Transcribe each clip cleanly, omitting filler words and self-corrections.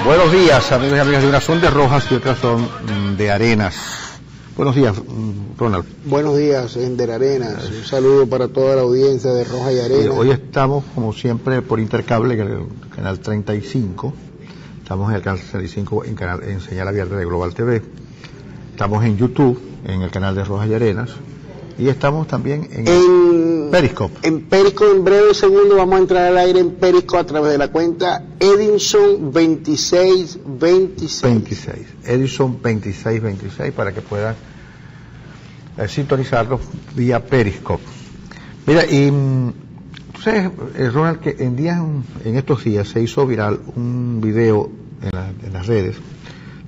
Buenos días, amigos y amigas. De unas son de Rojas y otras son de Arenas. Buenos días, Ronald. Buenos días, Ender Arenas. Un saludo para toda la audiencia de Rojas y Arenas. Hoy estamos, como siempre, por Intercable, en el canal 35. Estamos en el canal 35 en señal abierta de Global TV. Estamos en YouTube, en el canal de Rojas y Arenas. Y estamos también en Periscope. En Periscope, en breve segundo, vamos a entrar al aire en Periscope a través de la cuenta Edison 2626. Edison 2626, para que puedan sintonizarlos vía Periscope. Mira, y tú sabes, Ronald, que en estos días se hizo viral un video en las redes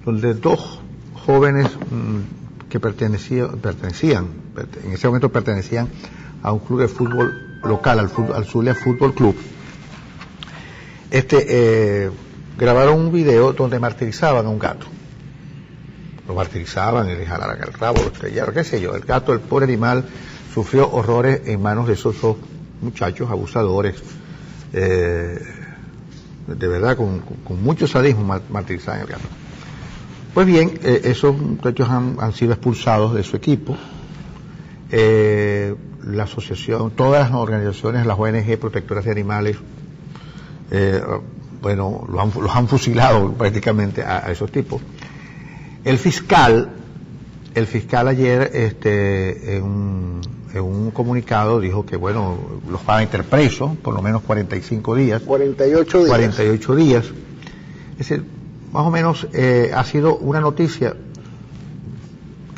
donde dos jóvenes que pertenecían, en ese momento pertenecían a un club de fútbol local, al Zulia Fútbol Club. Grabaron un video donde martirizaban a un gato. Lo martirizaban y le jalaran el rabo, lo estrellaron, qué sé yo. El gato, el pobre animal, sufrió horrores en manos de esos dos muchachos abusadores, de verdad, con mucho sadismo martirizaban el gato. Pues bien, esos muchachos han sido expulsados de su equipo. La asociación, todas las organizaciones, las ONG protectoras de animales, los han fusilado prácticamente a esos tipos. El fiscal ayer, en un comunicado dijo que, bueno, los van a meter presos por lo menos 48 días. 48 días. Es decir, más o menos ha sido una noticia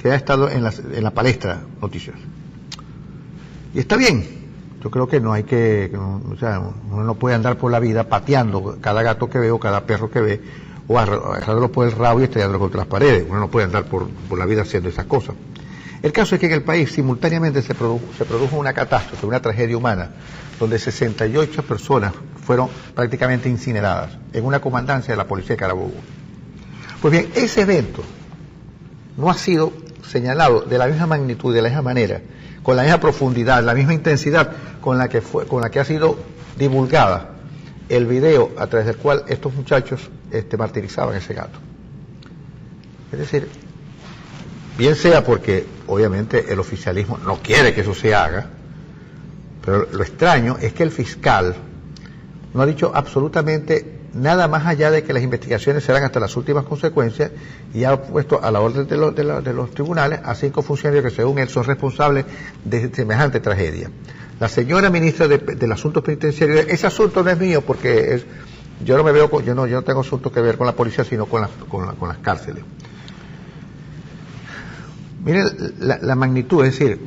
que ha estado en la palestra noticias. Y está bien. Yo creo que no hay uno no puede andar por la vida pateando cada gato que ve o cada perro que ve, o agarrándolo por el rabo y estrellándolo contra las paredes. Uno no puede andar por la vida haciendo esas cosas. El caso es que en el país simultáneamente se produjo una catástrofe, una tragedia humana, donde 68 personas fueron prácticamente incineradas en una comandancia de la policía de Carabobo. Pues bien, ese evento no ha sido señalado de la misma magnitud, de la misma manera, con la misma profundidad, la misma intensidad con la que ha sido divulgada el video a través del cual estos muchachos martirizaban a ese gato. Es decir, bien sea porque obviamente el oficialismo no quiere que eso se haga, pero lo extraño es que el fiscal no ha dicho absolutamente nada más allá de que las investigaciones serán hasta las últimas consecuencias, y ha puesto a la orden de los tribunales a 5 funcionarios que según él son responsables de semejante tragedia. La señora ministra del Asuntos Penitenciarios, ese asunto no es mío porque yo no tengo asunto que ver con la policía, sino con las cárceles. Miren la magnitud, es decir,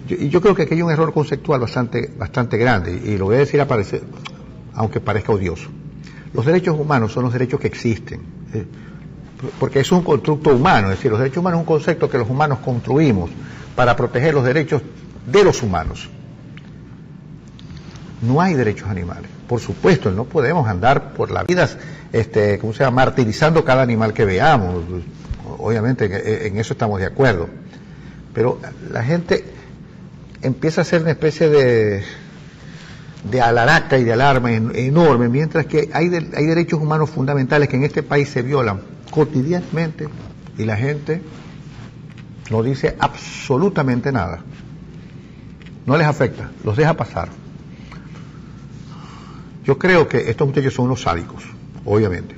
yo creo que aquí hay un error conceptual bastante grande, y lo voy a decir aunque parezca odioso. Los derechos humanos son los derechos que existen, porque es un constructo humano, es decir, los derechos humanos es un concepto que los humanos construimos para proteger los derechos de los humanos. No hay derechos animales, por supuesto, no podemos andar por la vida, martirizando cada animal que veamos. Obviamente en eso estamos de acuerdo, pero la gente empieza a hacer una especie de alaraca y de alarma enorme, mientras que hay derechos humanos fundamentales que en este país se violan cotidianamente y la gente no dice absolutamente nada. No les afecta, los deja pasar. Yo creo que estos muchachos son unos sádicos, obviamente.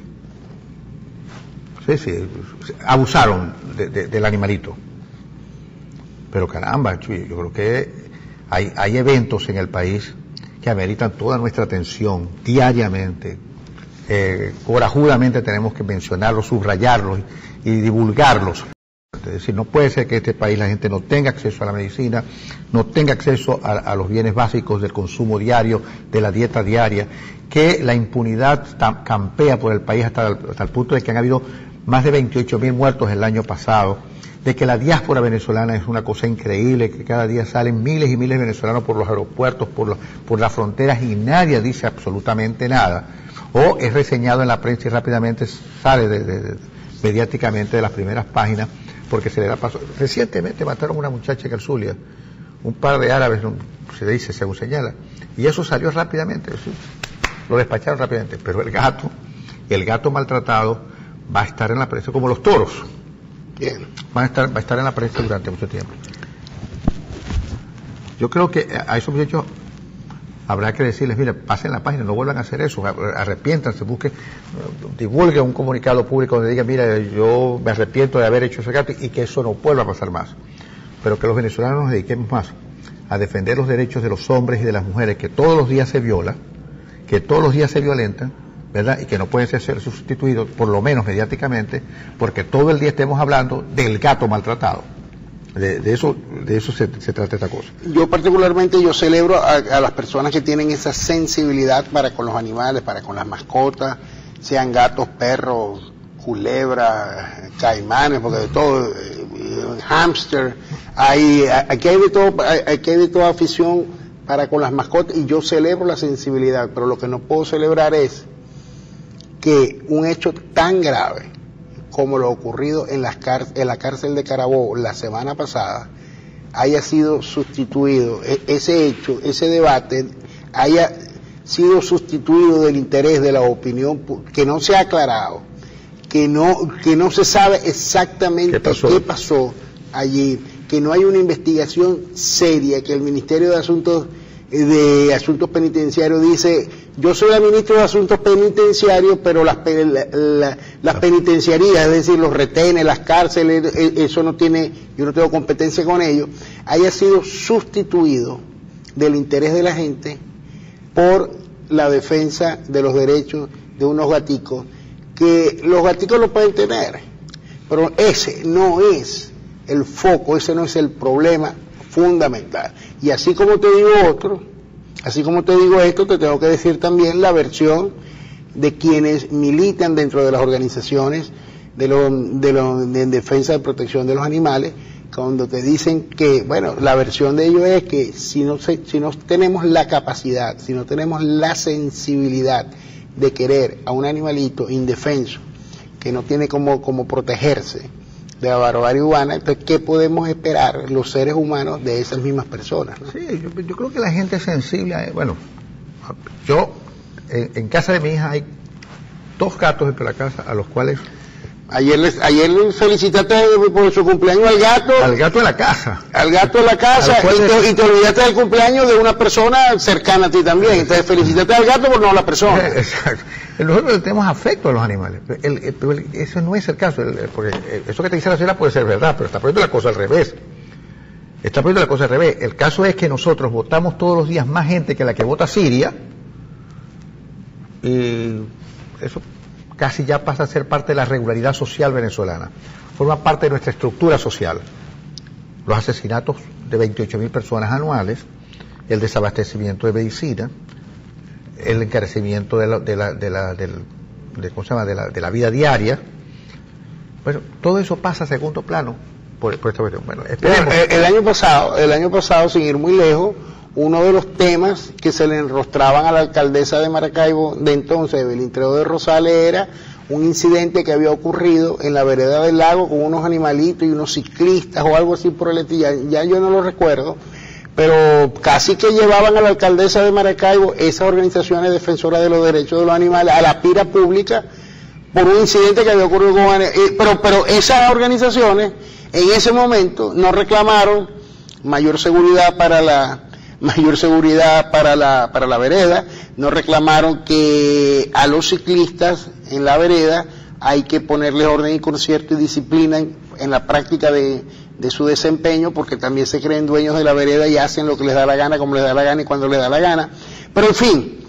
Sí, abusaron del animalito. Pero caramba, yo creo que hay eventos en el país que ameritan toda nuestra atención diariamente. Corajudamente tenemos que mencionarlos, subrayarlos y divulgarlos. Es decir, no puede ser que en este país la gente no tenga acceso a la medicina, no tenga acceso a los bienes básicos del consumo diario, de la dieta diaria, que la impunidad campea por el país hasta el punto de que han habido más de 28.000 muertos el año pasado, de que la diáspora venezolana es una cosa increíble, que cada día salen miles y miles de venezolanos por los aeropuertos, por las fronteras, y nadie dice absolutamente nada, o es reseñado en la prensa y rápidamente sale mediáticamente de las primeras páginas, porque se le da paso. Recientemente mataron a una muchacha en el Zulia, un par de árabes, se dice, según señala, y eso salió rápidamente, lo despacharon rápidamente, pero el gato el gato maltratado va a estar en la prensa como los toros. Bien. Va a estar en la prensa durante mucho tiempo. Yo creo que a esos muchachos habrá que decirles, mire, pasen la página, no vuelvan a hacer eso, arrepiéntanse, busquen, divulguen un comunicado público donde digan, mira, yo me arrepiento de haber hecho ese gato y que eso no vuelva a pasar más. Pero que los venezolanos nos dediquemos más a defender los derechos de los hombres y de las mujeres que todos los días se violan, que todos los días se violentan, ¿verdad? Y que no pueden ser sustituidos, por lo menos mediáticamente, porque todo el día estemos hablando del gato maltratado. De eso se trata esta cosa. Yo particularmente celebro a las personas que tienen esa sensibilidad para con los animales, para con las mascotas, sean gatos, perros, culebras, caimanes, porque de todo, hámster, aquí hay de toda afición para con las mascotas, y yo celebro la sensibilidad, pero lo que no puedo celebrar es que un hecho tan grave como lo ocurrido en la cárcel de Carabobo la semana pasada haya sido sustituido, ese hecho, ese debate haya sido sustituido del interés de la opinión, que no se ha aclarado, que no se sabe exactamente qué pasó allí, que no hay una investigación seria, que el Ministerio de Asuntos Penitenciarios dice, yo soy la ministra de Asuntos Penitenciarios, pero las penitenciarías, es decir, los retenes, las cárceles, eso no tiene, yo no tengo competencia con ello, haya sido sustituido del interés de la gente por la defensa de los derechos de unos gaticos, que los gaticos lo pueden tener, pero ese no es el foco, ese no es el problema fundamental. Y así como te digo esto, te tengo que decir también la versión de quienes militan dentro de las organizaciones en defensa de protección de los animales, cuando te dicen que, bueno, la versión de ellos es que si no tenemos la capacidad, si no tenemos la sensibilidad de querer a un animalito indefenso, que no tiene como protegerse de la barbarie humana, entonces, ¿qué podemos esperar los seres humanos de esas mismas personas, ¿no? Sí, yo creo que la gente es sensible. Bueno, yo, en casa de mi hija hay 2 gatos dentro de la casa, a los cuales... Ayer felicitaste por su cumpleaños al gato. Al gato de la casa. Al gato de la casa, y te olvidaste del cumpleaños de una persona cercana a ti también. Entonces felicitaste al gato, pero no a la persona. Exacto. Nosotros tenemos afecto a los animales. Pero eso no es el caso. Porque eso que te dice la señora puede ser verdad, pero está poniendo la cosa al revés. El caso es que nosotros votamos todos los días más gente que la que vota Siria. Y eso casi ya pasa a ser parte de la regularidad social venezolana, forma parte de nuestra estructura social. Los asesinatos de 28.000 personas anuales, el desabastecimiento de medicina, el encarecimiento de la vida diaria, bueno, todo eso pasa a segundo plano por esta cuestión. Bueno, esperemos. El año pasado, sin ir muy lejos, uno de los temas que se le enrostraban a la alcaldesa de Maracaibo de entonces, Evelyn Trejo de Rosales, era un incidente que había ocurrido en la vereda del lago con unos animalitos y unos ciclistas o algo así por el estilo, ya yo no lo recuerdo, pero casi que llevaban a la alcaldesa de Maracaibo, esas organizaciones defensoras de los derechos de los animales, a la pira pública por un incidente que había ocurrido con pero esas organizaciones en ese momento no reclamaron mayor seguridad para la vereda, no reclamaron que a los ciclistas en la vereda hay que ponerles orden y concierto y disciplina en la práctica de su desempeño, porque también se creen dueños de la vereda y hacen lo que les da la gana, como les da la gana y cuando les da la gana. Pero en fin,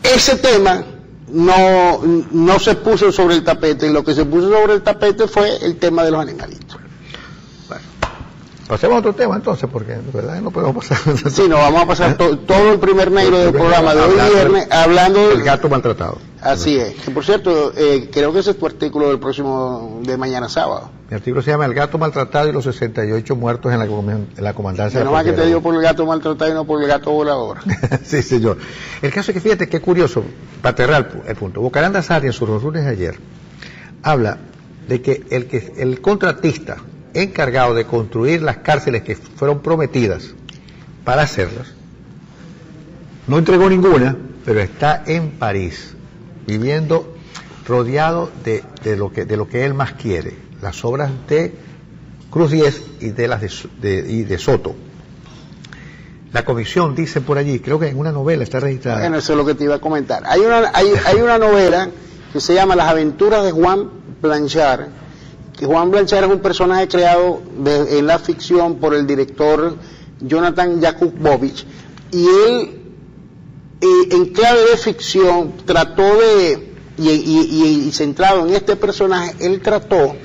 ese tema no se puso sobre el tapete, y lo que se puso sobre el tapete fue el tema de los animalitos. Pasemos a otro tema entonces, porque de verdad no podemos pasar. Sí, nos vamos a pasar todo el primer negro del programa de hoy viernes hablando del gato maltratado. Así es. Que por cierto, creo que ese es tu artículo de mañana sábado. Mi artículo se llama El gato maltratado y los 68 muertos en la comandancia. Menos mal que te dio por el gato maltratado y no por el gato volador. Sí, señor. El caso es que fíjate qué curioso, para cerrar el punto. Bocaranda Sarri en sus reuniones de ayer habla de que el contratista encargado de construir las cárceles que fueron prometidas para hacerlas, no entregó ninguna, pero está en París, viviendo rodeado de lo que él más quiere, las obras de Cruz 10 y de Soto. La comisión dice por allí, creo que en una novela está registrada. Bueno, eso es lo que te iba a comentar. Hay una novela que se llama Las aventuras de Juan Blanchard, que Juan Blanchard es un personaje creado en la ficción por el director Jonathan Jakubowicz, y él, en clave de ficción, trató y centrado en este personaje, él trató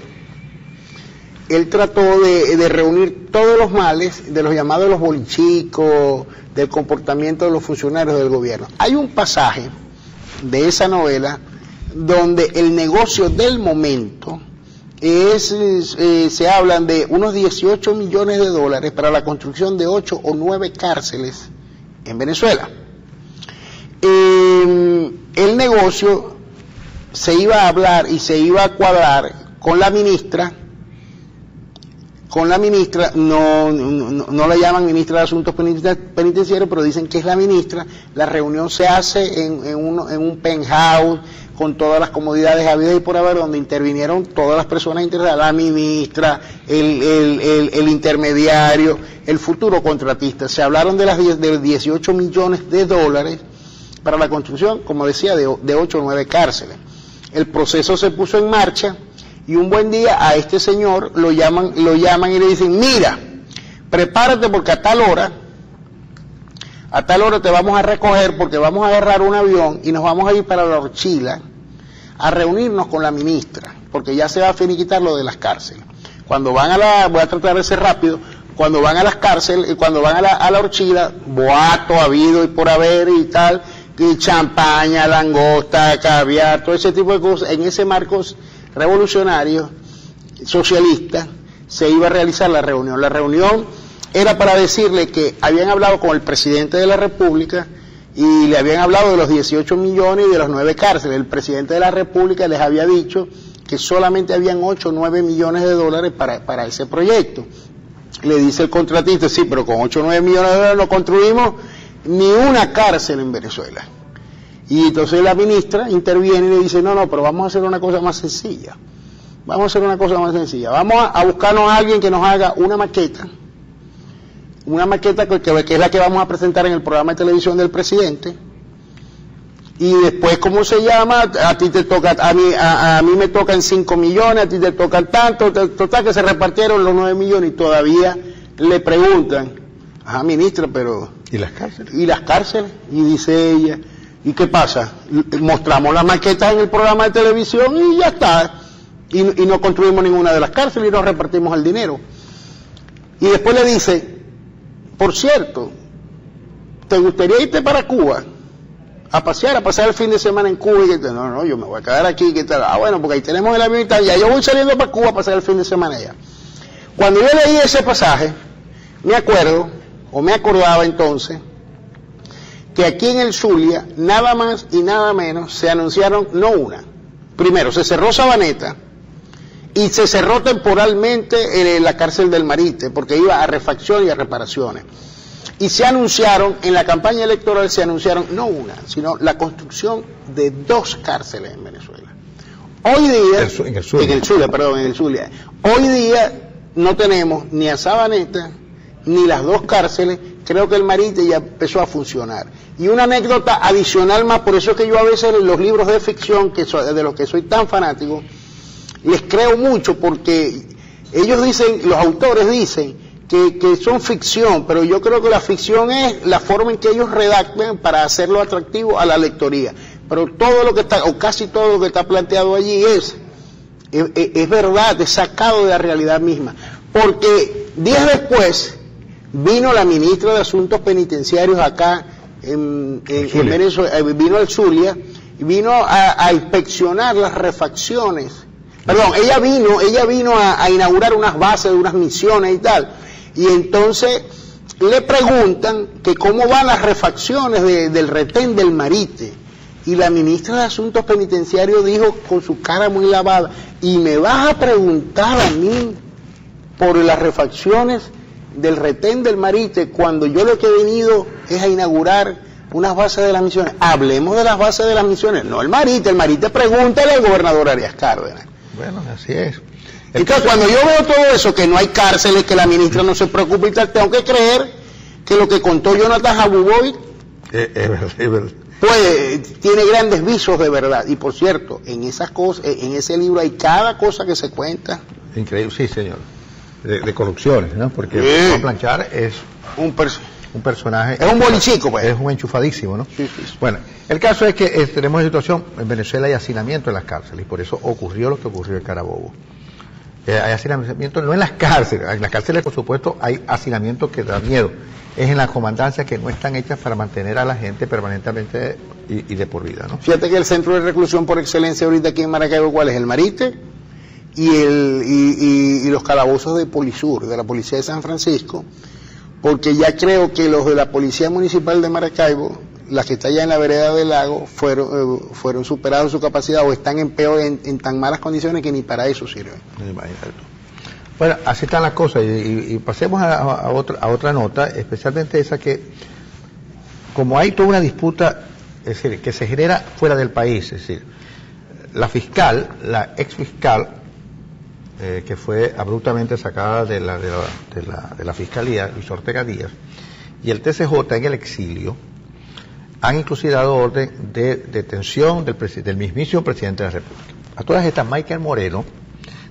de reunir todos los males de los llamados los bolichicos, del comportamiento de los funcionarios del gobierno. Hay un pasaje de esa novela donde el negocio del momento se hablan de unos 18 millones de dólares para la construcción de 8 o 9 cárceles en Venezuela. El negocio se iba a hablar y se iba a cuadrar con la ministra, no la llaman ministra de Asuntos Penitenciarios, pero dicen que es la ministra. La reunión se hace en un penthouse con todas las comodidades habidas y por haber, donde intervinieron todas las personas interesadas, la ministra, el intermediario, el futuro contratista. Se hablaron de 18 millones de dólares para la construcción, como decía, de 8 o 9 cárceles. El proceso se puso en marcha. Y un buen día a este señor lo llaman y le dicen, mira, prepárate porque a tal hora te vamos a recoger porque vamos a agarrar un avión y nos vamos a ir para la Orchila a reunirnos con la ministra, porque ya se va a finiquitar lo de las cárceles. Cuando van voy a tratar de ser rápido, cuando van a las cárceles, cuando van a la Orchila, boato habido y por haber y tal, y champaña, langosta, caviar, todo ese tipo de cosas, en ese marco revolucionario, socialista, se iba a realizar la reunión. La reunión era para decirle que habían hablado con el presidente de la República y le habían hablado de los 18 millones y de los 9 cárceles. El presidente de la República les había dicho que solamente habían 8 o 9 millones de dólares para ese proyecto. Le dice el contratista, sí, pero con 8 o 9 millones de dólares no construimos ni una cárcel en Venezuela. Y entonces la ministra interviene y le dice, no, pero vamos a hacer una cosa más sencilla. Vamos a buscarnos a alguien que nos haga una maqueta que es la que vamos a presentar en el programa de televisión del presidente. Y después, ¿cómo se llama? A ti te toca, a mí me tocan 5 millones, a ti te tocan tanto, total que se repartieron los 9 millones y todavía le preguntan, ajá, ministra, pero... ¿Y las cárceles? ¿Y las cárceles? Y dice ella... ¿Y qué pasa? Mostramos las maquetas en el programa de televisión y ya está. Y no construimos ninguna de las cárceles y nos repartimos el dinero. Y después le dice, por cierto, ¿te gustaría irte para Cuba? A pasar el fin de semana en Cuba. Y que no, yo me voy a quedar aquí. ¿Qué tal? Bueno, porque ahí tenemos el avión y tal. Ya yo voy saliendo para Cuba a pasar el fin de semana allá. Cuando yo leí ese pasaje, me acordaba entonces, que aquí en el Zulia, nada más y nada menos, se anunciaron, no una. Primero, se cerró Sabaneta y se cerró temporalmente la cárcel del Marite, porque iba a refacción y a reparaciones. Y se anunciaron, en la campaña electoral se anunciaron, no una, sino la construcción de 2 cárceles en Venezuela. Hoy día, en el Zulia. Hoy día no tenemos ni a Sabaneta, ni las 2 cárceles. Creo que el Marite ya empezó a funcionar. Y una anécdota adicional más, por eso es que yo a veces en los libros de ficción, de los que soy tan fanático, les creo mucho, porque ellos dicen, los autores dicen, que son ficción, pero yo creo que la ficción es la forma en que ellos redactan para hacerlo atractivo a la lectoría. Pero todo lo que está, o casi todo lo que está planteado allí es verdad, es sacado de la realidad misma. Porque días después vino la ministra de Asuntos Penitenciarios acá en Venezuela, vino al Zulia, y vino a inspeccionar las refacciones. Perdón, ella vino a inaugurar unas bases de unas misiones y tal. Y entonces le preguntan que cómo van las refacciones del retén del Marite. Y la ministra de Asuntos Penitenciarios dijo con su cara muy lavada, ¿y me vas a preguntar a mí por las refacciones del retén del Marite cuando yo lo que he venido es a inaugurar unas bases de las misiones. Hablemos de las bases de las misiones, no el Marite pregúntale al gobernador Arias Cárdenas. Bueno, así es. Entonces, cuando yo veo todo eso, que no hay cárceles, que la ministra no se preocupa y tal, tengo que creer que lo que contó Jonathan Jabugoy es verdad. Pues tiene grandes visos de verdad. Y por cierto, en esas cosas, en ese libro hay cada cosa que se cuenta. Increíble, sí, señor. De corrupciones, ¿no? Porque Juan Planchar es un personaje. Es un bolichico, pues. Es un enchufadísimo, ¿no? Sí. Bueno, el caso es que tenemos una situación, en Venezuela hay hacinamiento en las cárceles, y por eso ocurrió lo que ocurrió en Carabobo. Hay hacinamiento no en las cárceles por supuesto hay hacinamiento que da miedo, es en las comandancias que no están hechas para mantener a la gente permanentemente y de por vida, ¿no? Fíjate que el centro de reclusión por excelencia ahorita aquí en Maracaibo, ¿cuál es? El Marite y los calabozos de Polisur, de la Policía de San Francisco, porque ya creo que los de la Policía Municipal de Maracaibo, las que están allá en la vereda del lago, fueron superados en su capacidad o están en tan malas condiciones que ni para eso sirven. Bueno, así están las cosas y pasemos a otra nota, especialmente esa que, como hay toda una disputa, es decir, que se genera fuera del país, es decir, la ex fiscal, que fue abruptamente sacada de la fiscalía, Luis Ortega Díaz, y el TCJ en el exilio, han inclusive dado orden de detención del mismísimo presidente de la República. A todas estas, Michael Moreno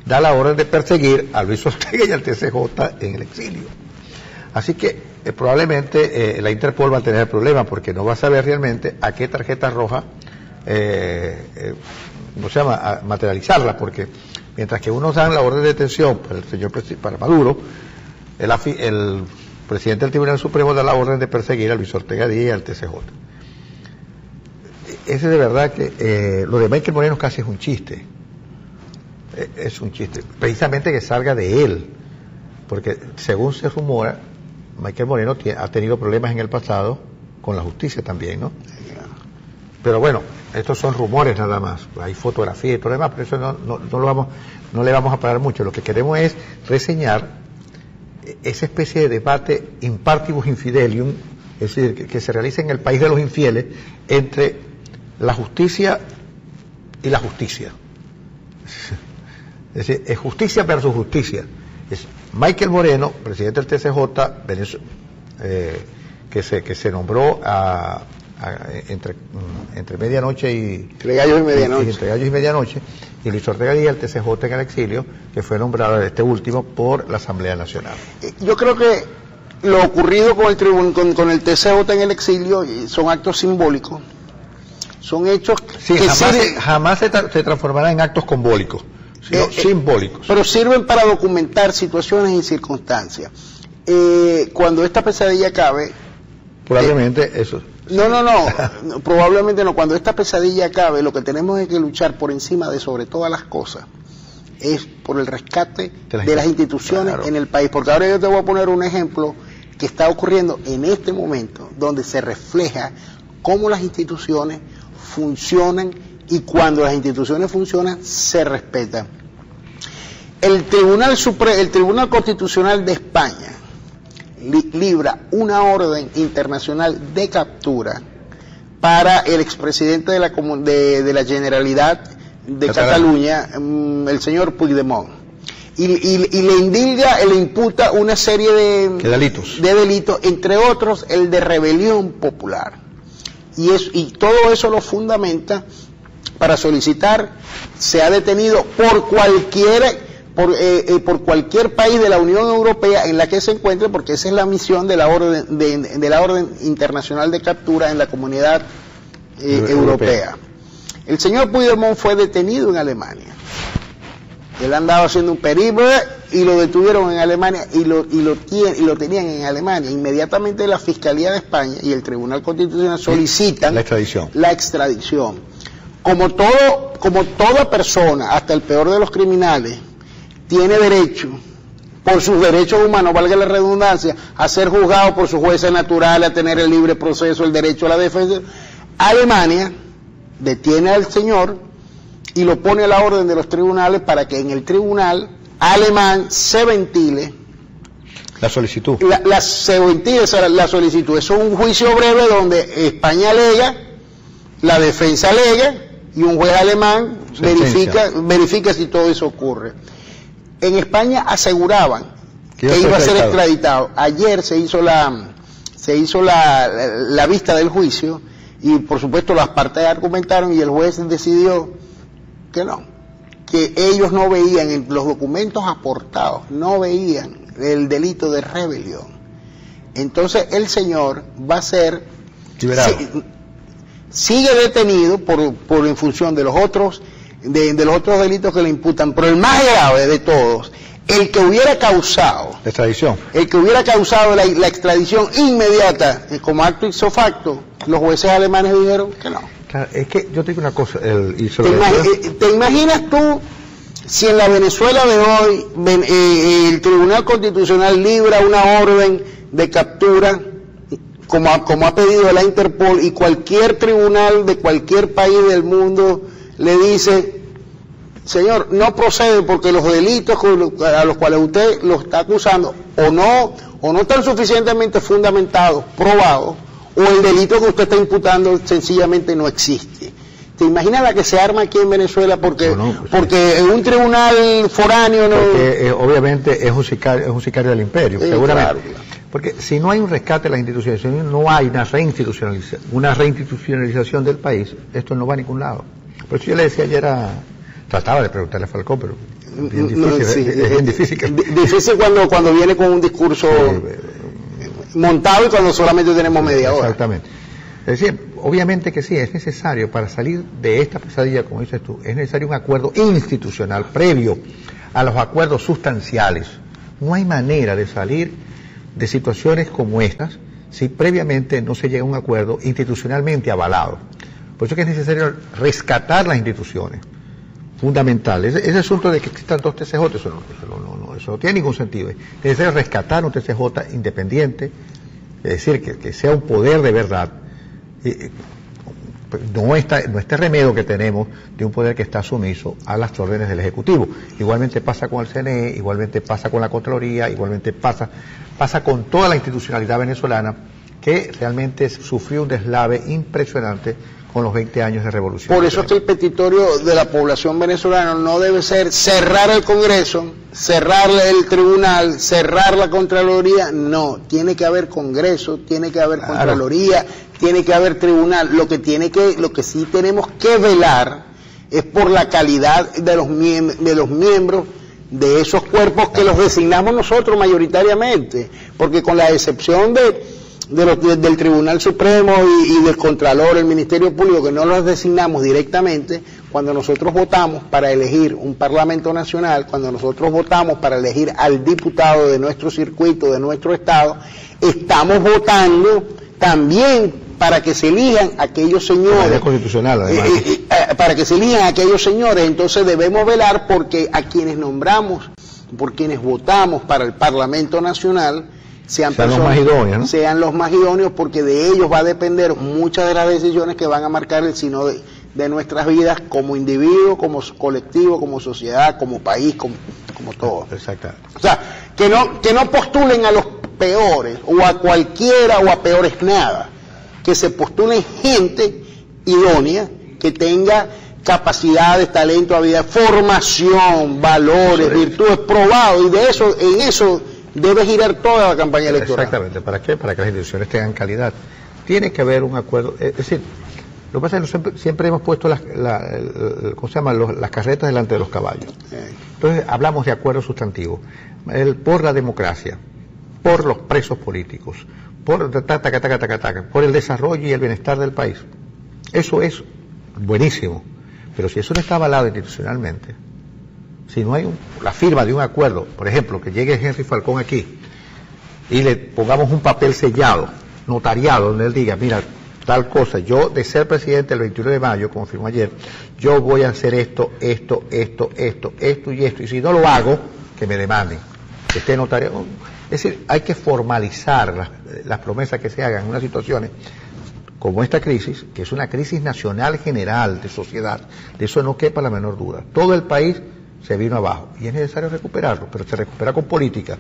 da la orden de perseguir a Luis Ortega y al TCJ en el exilio. Así que probablemente la Interpol va a tener problemas porque no va a saber realmente a qué tarjeta roja a materializarla, porque mientras que unos dan la orden de detención para Maduro, el presidente del Tribunal Supremo da la orden de perseguir a Luis Ortega Díaz y al TCJ. Es de verdad que lo de Michael Moreno casi es un chiste. Es un chiste. Precisamente que salga de él. Porque según se rumora, Michael Moreno ha tenido problemas en el pasado con la justicia también, ¿no? Pero bueno, estos son rumores nada más. Hay fotografía y todo lo demás, pero eso no le vamos a parar mucho. Lo que queremos es reseñar esa especie de debate in partibus infidelium, es decir, que se realiza en el país de los infieles entre la justicia y la justicia. Es decir, es justicia versus justicia. Es Michael Moreno, presidente del TCJ, que se nombró entre medianoche y... Entre gallos y medianoche. Entre gallos y medianoche, y Luis Ortega Díaz, el TCJ en el exilio, que fue nombrado este último por la Asamblea Nacional. Yo creo que lo ocurrido con el TCJ en el exilio son actos simbólicos. Son hechos que jamás se transformarán en actos combólicos, sino simbólicos. Pero sirven para documentar situaciones y circunstancias. Cuando esta pesadilla acabe... Probablemente eso... No, probablemente no. Cuando esta pesadilla acabe, lo que tenemos es que luchar por encima de sobre todas las cosas es por el rescate de las instituciones en el país. Porque ahora yo te voy a poner un ejemplo que está ocurriendo en este momento, donde se refleja cómo las instituciones funcionan y cuando las instituciones funcionan se respetan. El Tribunal Constitucional de España libra una orden internacional de captura para el expresidente de la Generalidad de Cataluña, el señor Puigdemont, y le imputa una serie de delitos, entre otros el de rebelión popular, y todo eso lo fundamenta para solicitar sea detenido por cualquier país de la Unión Europea en la que se encuentre, porque esa es la misión de la orden internacional de captura en la Comunidad Europea. El señor Puigdemont fue detenido en Alemania. Él andaba haciendo un periplo y lo detuvieron en Alemania y lo tenían en Alemania. Inmediatamente la Fiscalía de España y el Tribunal Constitucional solicitan la extradición. Como toda persona, hasta el peor de los criminales, tiene derecho, por sus derechos humanos, valga la redundancia, a ser juzgado por sus jueces naturales, a tener el libre proceso, el derecho a la defensa. Alemania detiene al señor y lo pone a la orden de los tribunales para que en el tribunal alemán se ventile La solicitud. Se entiende la solicitud. Eso es un juicio breve donde España alega, la defensa alega y un juez alemán verifica si todo eso ocurre. En España aseguraban que iba a ser extraditado. Ayer se hizo la vista del juicio y por supuesto las partes argumentaron y el juez decidió que no, que ellos no veían en los documentos aportados, no veían el delito de rebelión. Entonces el señor va a ser liberado. Sigue detenido por en función de los otros delitos que le imputan, pero el más grave de todos, el que hubiera causado la extradición, la extradición inmediata como acto ipso facto, los jueces alemanes dijeron que no. Claro, es que yo te digo una cosa, ¿Te imaginas tú si en la Venezuela de hoy el Tribunal Constitucional libra una orden de captura como ha pedido la Interpol y cualquier tribunal de cualquier país del mundo le dice, señor, no procede porque los delitos a los cuales usted lo está acusando o no están suficientemente fundamentados, probados, o el delito que usted está imputando sencillamente no existe? ¿Te imaginas la que se arma aquí en Venezuela porque en un tribunal foráneo no? Porque obviamente es un sicario del imperio, seguramente. Claro. Porque si no hay un rescate de las instituciones, si no hay una reinstitucionalización del país, esto no va a ningún lado. Por eso yo le decía ayer trataba de preguntarle a Falcón, pero bien difícil, es bien difícil. Difícil cuando viene con un discurso montado y cuando solamente tenemos media hora. Exactamente. Es decir, obviamente que sí, es necesario para salir de esta pesadilla, como dices tú, es necesario un acuerdo institucional previo a los acuerdos sustanciales. No hay manera de salir de situaciones como estas si previamente no se llega a un acuerdo institucionalmente avalado. Por eso que es necesario rescatar las instituciones fundamentales. Ese asunto de que existan dos TCJ, eso no tiene ningún sentido. Es necesario rescatar un TCJ independiente, es decir, que sea un poder de verdad. No este remedio que tenemos de un poder que está sumiso a las órdenes del Ejecutivo. Igualmente pasa con el CNE, igualmente pasa con la Contraloría, igualmente pasa con toda la institucionalidad venezolana, que realmente sufrió un deslave impresionante con los 20 años de revolución. Por eso es que el petitorio de la población venezolana no debe ser cerrar el Congreso, cerrar el tribunal, cerrar la Contraloría. No, tiene que haber Congreso, tiene que haber Contraloría, tiene que haber tribunal. Lo que sí tenemos que velar es por la calidad de los miembros de esos cuerpos que los designamos nosotros mayoritariamente, porque con la excepción del Tribunal Supremo y del Contralor, el Ministerio Público, que no los designamos directamente, cuando nosotros votamos para elegir un Parlamento Nacional, cuando nosotros votamos para elegir al diputado de nuestro circuito, de nuestro estado, estamos votando también para que se elijan aquellos señores, constitucional, además. Para que se elijan aquellos señores. Entonces debemos velar porque a quienes nombramos, por quienes votamos para el Parlamento Nacional, sean los más idóneos, ¿no? Sean los más idóneos, porque de ellos va a depender muchas de las decisiones que van a marcar el sino de nuestras vidas como individuo, como colectivo, como sociedad, como país, como todo. Exactamente. O sea, que no postulen a los peores, o a cualquiera, o a peores nada. Que se postulen gente idónea, que tenga capacidades, talento, habilidad, formación, valores, virtudes, probado, y en eso debe girar toda la campaña electoral. Exactamente. ¿Para qué? Para que las instituciones tengan calidad. Tiene que haber un acuerdo. Es decir, lo que pasa es que siempre hemos puesto las carretas delante de los caballos. Entonces hablamos de acuerdos sustantivos. Por la democracia, por los presos políticos, por el desarrollo y el bienestar del país. Eso es buenísimo. Pero si eso no está avalado institucionalmente, si no hay la firma de un acuerdo, por ejemplo, que llegue Henry Falcón aquí y le pongamos un papel sellado, notariado, donde él diga, mira, tal cosa, yo de ser presidente el 21 de mayo, como firmó ayer, yo voy a hacer esto y esto, y si no lo hago, que me demanden, que esté notariado. Es decir, hay que formalizar las promesas que se hagan en unas situaciones como esta crisis, que es una crisis nacional general de sociedad, de eso no quepa la menor duda. Todo el país se vino abajo y es necesario recuperarlo, pero se recupera con política,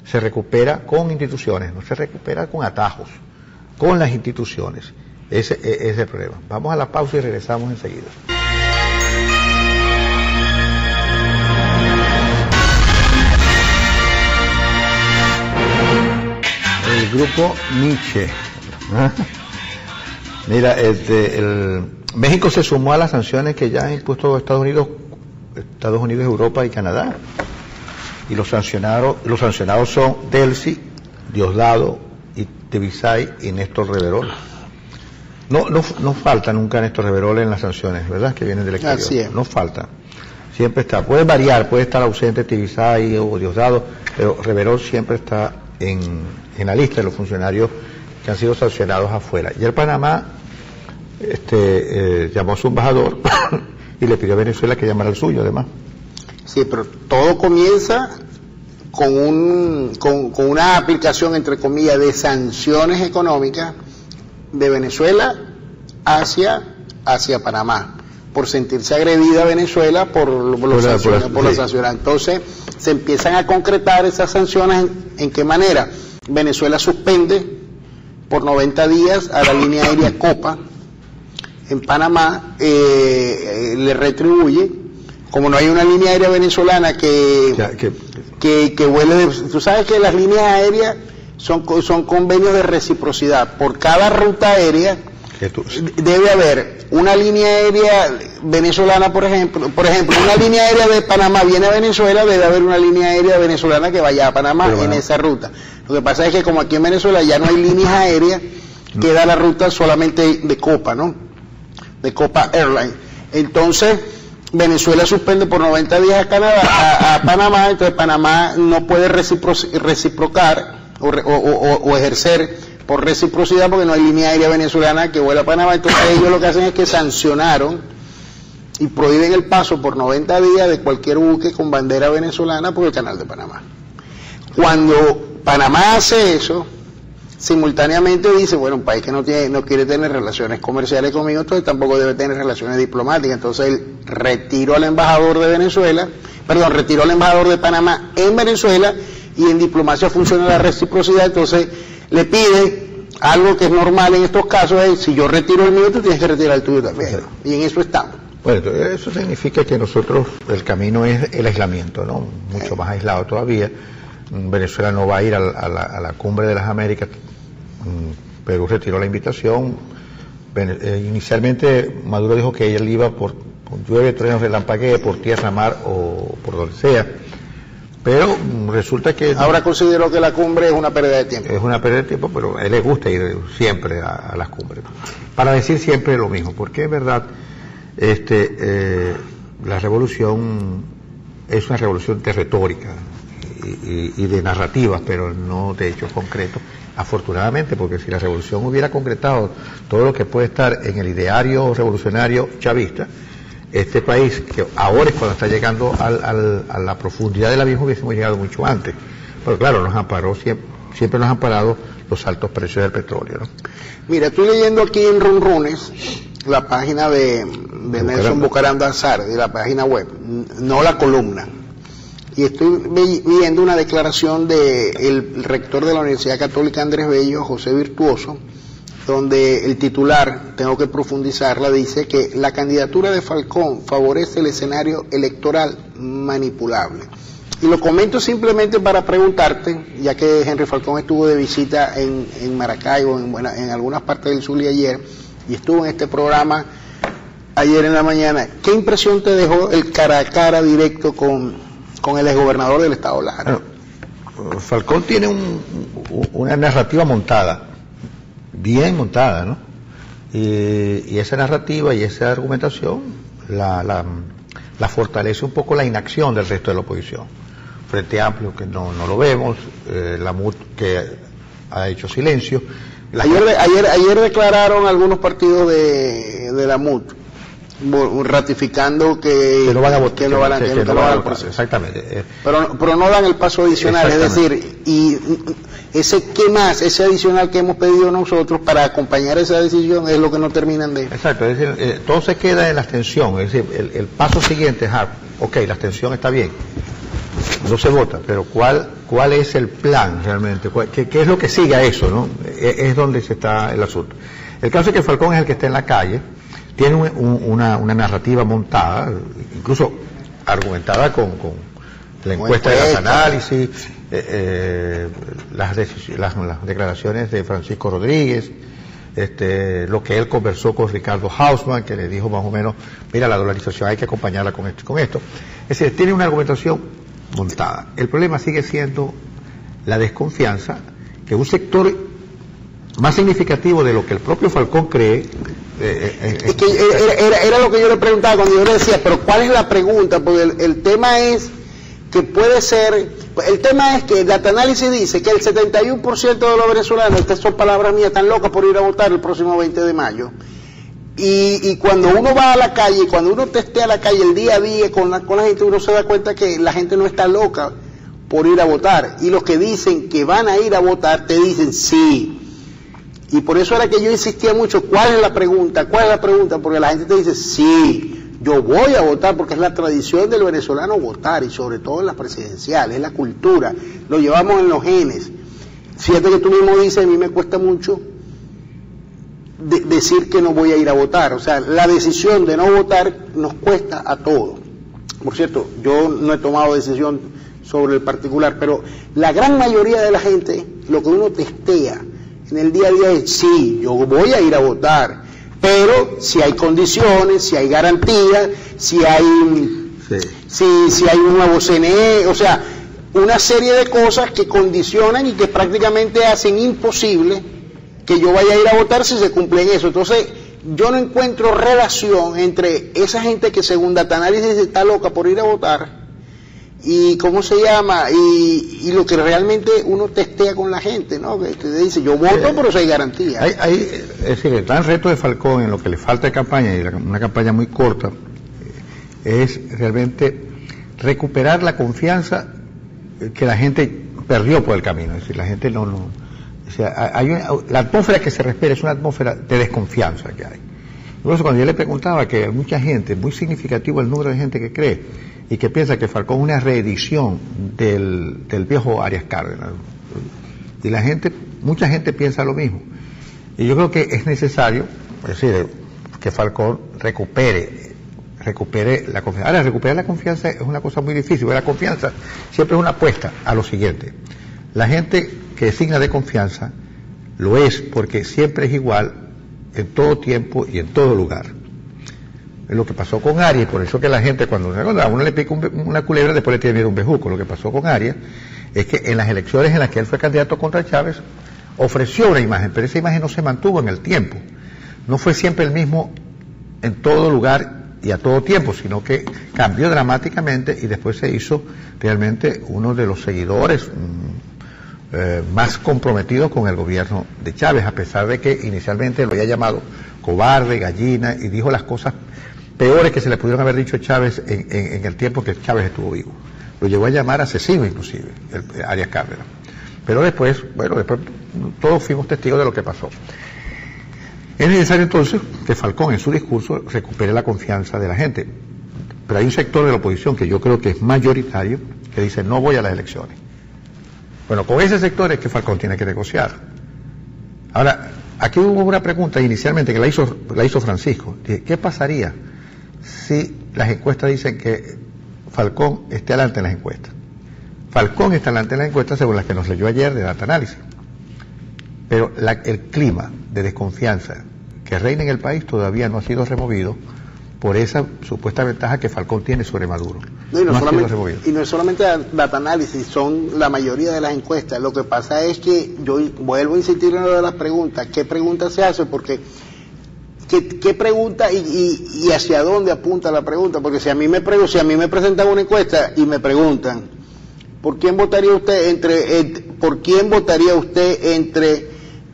se recupera con instituciones, no se recupera con atajos, con las instituciones. Ese es el problema. Vamos a la pausa y regresamos enseguida. El grupo Nietzsche. Mira, México se sumó a las sanciones que ya han impuesto Estados Unidos, Europa y Canadá. Y los sancionados son Delcy, Diosdado, y Tibisay y Néstor Reverol. No falta nunca Néstor Reverol en las sanciones, ¿verdad? Que vienen del exterior. Así es. No falta. Siempre está. Puede variar, puede estar ausente Tibisay o Diosdado, pero Reverol siempre está en la lista de los funcionarios que han sido sancionados afuera. Y el Panamá llamó a su embajador y le pidió a Venezuela que llamara al suyo, además. Sí, pero todo comienza con una aplicación, entre comillas, de sanciones económicas de Venezuela hacia Panamá, por sentirse agredida Venezuela por las sanciones. Entonces, se empiezan a concretar esas sanciones. ¿En qué manera? Venezuela suspende por 90 días a la línea aérea Copa en Panamá, le retribuye. Como no hay una línea aérea venezolana que vuele, tú sabes que las líneas aéreas son convenios de reciprocidad. Por cada ruta aérea debe haber una línea aérea venezolana, por ejemplo, una línea aérea de Panamá viene a Venezuela, debe haber una línea aérea venezolana que vaya a Panamá en esa ruta. Lo que pasa es que como aquí en Venezuela ya no hay líneas aéreas, queda la ruta solamente de Copa, ¿no? De Copa Airlines. Entonces, Venezuela suspende por 90 días a Panamá, entonces Panamá no puede reciprocar o ejercer por reciprocidad porque no hay línea aérea venezolana que vuela a Panamá. Entonces ellos lo que hacen es que sancionaron y prohíben el paso por 90 días de cualquier buque con bandera venezolana por el canal de Panamá. Cuando Panamá hace eso, simultáneamente dice, bueno, un país que no quiere tener relaciones comerciales conmigo, entonces tampoco debe tener relaciones diplomáticas. Entonces él retiró al embajador de Panamá en Venezuela, y en diplomacia funciona la reciprocidad. Entonces le pide algo que es normal en estos casos, es si yo retiro el mío, tú tienes que retirar el tuyo también. Y en eso estamos. Bueno, eso significa que nosotros, el camino es el aislamiento, ¿no? Mucho más aislado todavía. Venezuela no va a ir a la cumbre de las Américas. Perú retiró la invitación. Inicialmente Maduro dijo que él iba por llueve, truenos, relampaguee, por tierra, mar o por donde sea. Pero resulta que... Ahora considero que la cumbre es una pérdida de tiempo. Es una pérdida de tiempo, pero a él le gusta ir siempre a las cumbres. Para decir siempre lo mismo, porque es verdad, la revolución es una revolución de retórica y de narrativas, pero no de hechos concretos, afortunadamente, porque si la revolución hubiera concretado todo lo que puede estar en el ideario revolucionario chavista, este país, que ahora es cuando está llegando a la profundidad del abismo, hubiésemos llegado mucho antes. Pero claro, siempre nos han parado los altos precios del petróleo, ¿no? Mira, estoy leyendo aquí en Runrunes la página de Nelson Bucaranda Azar, de la página web, no la columna. Y estoy viendo una declaración del rector de la Universidad Católica Andrés Bello, José Virtuoso, donde el titular, tengo que profundizarla, dice que la candidatura de Falcón favorece el escenario electoral manipulable. Y lo comento simplemente para preguntarte, ya que Henry Falcón estuvo de visita en Maracaibo, en algunas partes del Zulia ayer, y estuvo en este programa ayer en la mañana, ¿qué impresión te dejó el cara a cara directo con el exgobernador del estado Lara? Bueno, Falcón tiene una narrativa montada, bien montada, ¿no? Y esa narrativa y esa argumentación la fortalece un poco la inacción del resto de la oposición. Frente Amplio, que no lo vemos, la MUT, que ha hecho silencio. Ayer declararon algunos partidos de la MUT ratificando que no van a votar, exactamente, pero no dan el paso adicional, es decir, y ese adicional que hemos pedido nosotros para acompañar esa decisión es lo que no terminan de... Exacto, es decir, todo se queda en la abstención, es decir, el paso siguiente es, ok, la abstención está bien, no se vota, pero ¿cuál es el plan realmente? ¿Qué es lo que sigue a eso, no? Es donde se está el asunto. El caso es que Falcón es el que está en la calle, tiene una narrativa montada, incluso argumentada con la encuesta de las análisis, las declaraciones de Francisco Rodríguez, lo que él conversó con Ricardo Hausmann, que le dijo más o menos, mira, la dolarización hay que acompañarla con esto. Es decir, tiene una argumentación montada. El problema sigue siendo la desconfianza que un sector más significativo de lo que el propio Falcón cree. Es que era lo que yo le preguntaba cuando yo le decía, pero ¿cuál es la pregunta? Porque el tema es que puede ser, el tema es que Data-Análisis dice que el 71% de los venezolanos, estas son palabras mías, están locas por ir a votar el próximo 20 de mayo. Y cuando uno va a la calle, cuando uno testea la calle el día a día con la gente, uno se da cuenta que la gente no está loca por ir a votar. Y los que dicen que van a ir a votar, te dicen sí. Y por eso era que yo insistía mucho, ¿cuál es la pregunta? ¿Cuál es la pregunta? Porque la gente te dice, sí, yo voy a votar porque es la tradición del venezolano votar, y sobre todo en las presidenciales, es la cultura, lo llevamos en los genes. Fíjate que tú mismo dices, a mí me cuesta mucho decir que no voy a ir a votar. O sea, la decisión de no votar nos cuesta a todos. Por cierto, yo no he tomado decisión sobre el particular, pero la gran mayoría de la gente, lo que uno testea en el día a día es, sí, yo voy a ir a votar, pero si hay condiciones, si hay garantías, si hay un nuevo CNE, o sea, una serie de cosas que condicionan y que prácticamente hacen imposible que yo vaya a ir a votar si se cumplen eso. Entonces, yo no encuentro relación entre esa gente que según Data-Análisis está loca por ir a votar y ¿cómo se llama? Y lo que realmente uno testea con la gente, ¿no? Que dice, yo voto, pero si hay garantía. Es decir, el gran reto de Falcón en lo que le falta de campaña, y una campaña muy corta, es realmente recuperar la confianza que la gente perdió por el camino. Es decir, la gente no o sea, la atmósfera que se respira es una atmósfera de desconfianza que hay. Por eso cuando yo le preguntaba que hay mucha gente, muy significativo el número de gente que cree y que piensa que Falcón es una reedición del viejo Arias Cárdenas, y mucha gente piensa lo mismo, y yo creo que es necesario, es decir, que Falcón recupere la confianza. Ahora, recuperar la confianza es una cosa muy difícil, porque la confianza siempre es una apuesta a lo siguiente: la gente que es digna de confianza lo es porque siempre es igual en todo tiempo y en todo lugar. Es lo que pasó con Arias, por eso que la gente cuando a uno le pica una culebra, después le tiene miedo a un bejuco. Lo que pasó con Arias es que en las elecciones en las que él fue candidato contra Chávez ofreció una imagen, pero esa imagen no se mantuvo en el tiempo, no fue siempre el mismo en todo lugar y a todo tiempo, sino que cambió dramáticamente y después se hizo realmente uno de los seguidores más comprometidos con el gobierno de Chávez, a pesar de que inicialmente lo había llamado cobarde, gallina, y dijo las cosas peores que se le pudieron haber dicho a Chávez en el tiempo que Chávez estuvo vivo. Lo llegó a llamar asesino inclusive, Arias Cárdenas. Pero después todos fuimos testigos de lo que pasó. Es necesario entonces que Falcón en su discurso recupere la confianza de la gente. Pero hay un sector de la oposición que yo creo que es mayoritario, que dice no voy a las elecciones. Bueno, con ese sector es que Falcón tiene que negociar. Ahora, aquí hubo una pregunta inicialmente que la hizo Francisco. ¿Qué pasaría si las encuestas dicen que Falcón esté adelante en las encuestas? Falcón está adelante en las encuestas según las que nos leyó ayer de Data-Análisis. Pero el clima de desconfianza que reina en el país todavía no ha sido removido por esa supuesta ventaja que Falcón tiene sobre Maduro. No, y no es solamente Data-Análisis, son la mayoría de las encuestas. Lo que pasa es que yo vuelvo a insistir en lo de las preguntas. ¿Qué pregunta se hace? Porque ¿qué pregunta y hacia dónde apunta la pregunta? Porque si a mí me presentan una encuesta y me preguntan ¿por quién votaría usted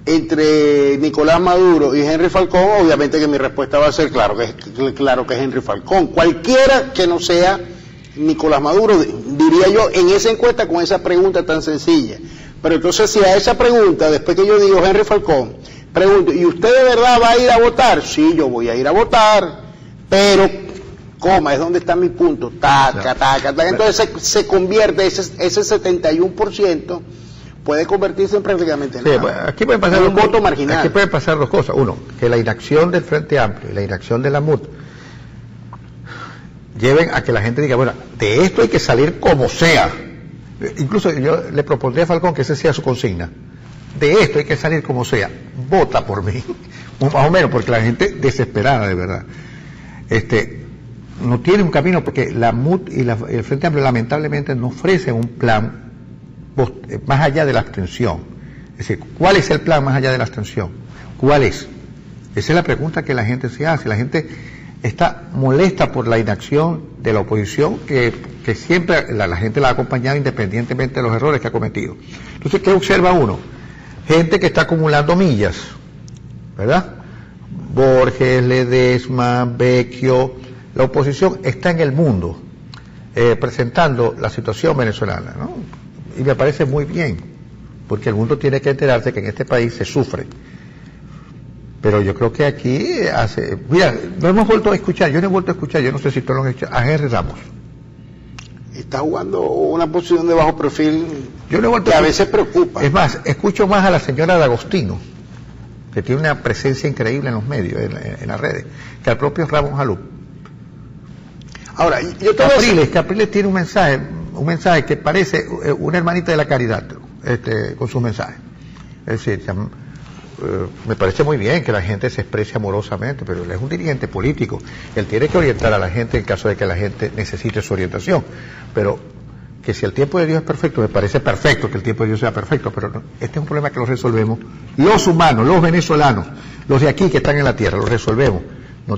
entre Nicolás Maduro y Henry Falcón? Obviamente que mi respuesta va a ser claro que es Henry Falcón, cualquiera que no sea Nicolás Maduro, diría yo, en esa encuesta con esa pregunta tan sencilla. Pero entonces si a esa pregunta, después que yo digo Henry Falcón, pregunto, ¿y usted de verdad va a ir a votar? Sí, yo voy a ir a votar, pero coma, es donde está mi punto, taca, taca, taca. Entonces se convierte, ese 71% puede convertirse en prácticamente nada. Pues, aquí pueden pasar un voto marginal. Aquí pueden pasar dos cosas. Uno, que la inacción del Frente Amplio y la inacción de la MUD lleven a que la gente diga, bueno, de esto hay que salir como sea. Incluso yo le propondría a Falcón que esa sea su consigna. De esto hay que salir como sea. Vota por mí. Más o menos, porque la gente desesperada, de verdad. No tiene un camino, porque la MUD y el Frente Amplio lamentablemente no ofrecen un plan más allá de la abstención. Es decir, ¿cuál es el plan más allá de la abstención? ¿Cuál es? Esa es la pregunta que la gente se hace. La gente está molesta por la inacción de la oposición, que siempre la gente la ha acompañado independientemente de los errores que ha cometido. Entonces, ¿qué observa uno? Gente que está acumulando millas, ¿verdad? Borges, Ledesma, Vecchio. La oposición está en el mundo presentando la situación venezolana, ¿no? Y me parece muy bien, porque el mundo tiene que enterarse que en este país se sufre. Pero yo creo que aquí mira, no hemos vuelto a escuchar, yo no he vuelto a escuchar, yo no sé si tú lo has escuchado, a Henry Ramos. Está jugando una posición de bajo perfil, yo no he vuelto que a veces preocupa. Es más, escucho más a la señora D'Agostino, que tiene una presencia increíble en los medios, en las redes, que al propio Ramos Jalú. Ahora, yo te Capriles tiene un mensaje que parece una hermanita de la caridad, con sus mensajes. Es decir, me parece muy bien que la gente se exprese amorosamente, pero él es un dirigente político. Él tiene que orientar a la gente en caso de que la gente necesite su orientación. Pero que si el tiempo de Dios es perfecto, me parece perfecto que el tiempo de Dios sea perfecto, pero no, este es un problema que lo resolvemos los humanos, los venezolanos, los de aquí que están en la tierra, lo resolvemos. No.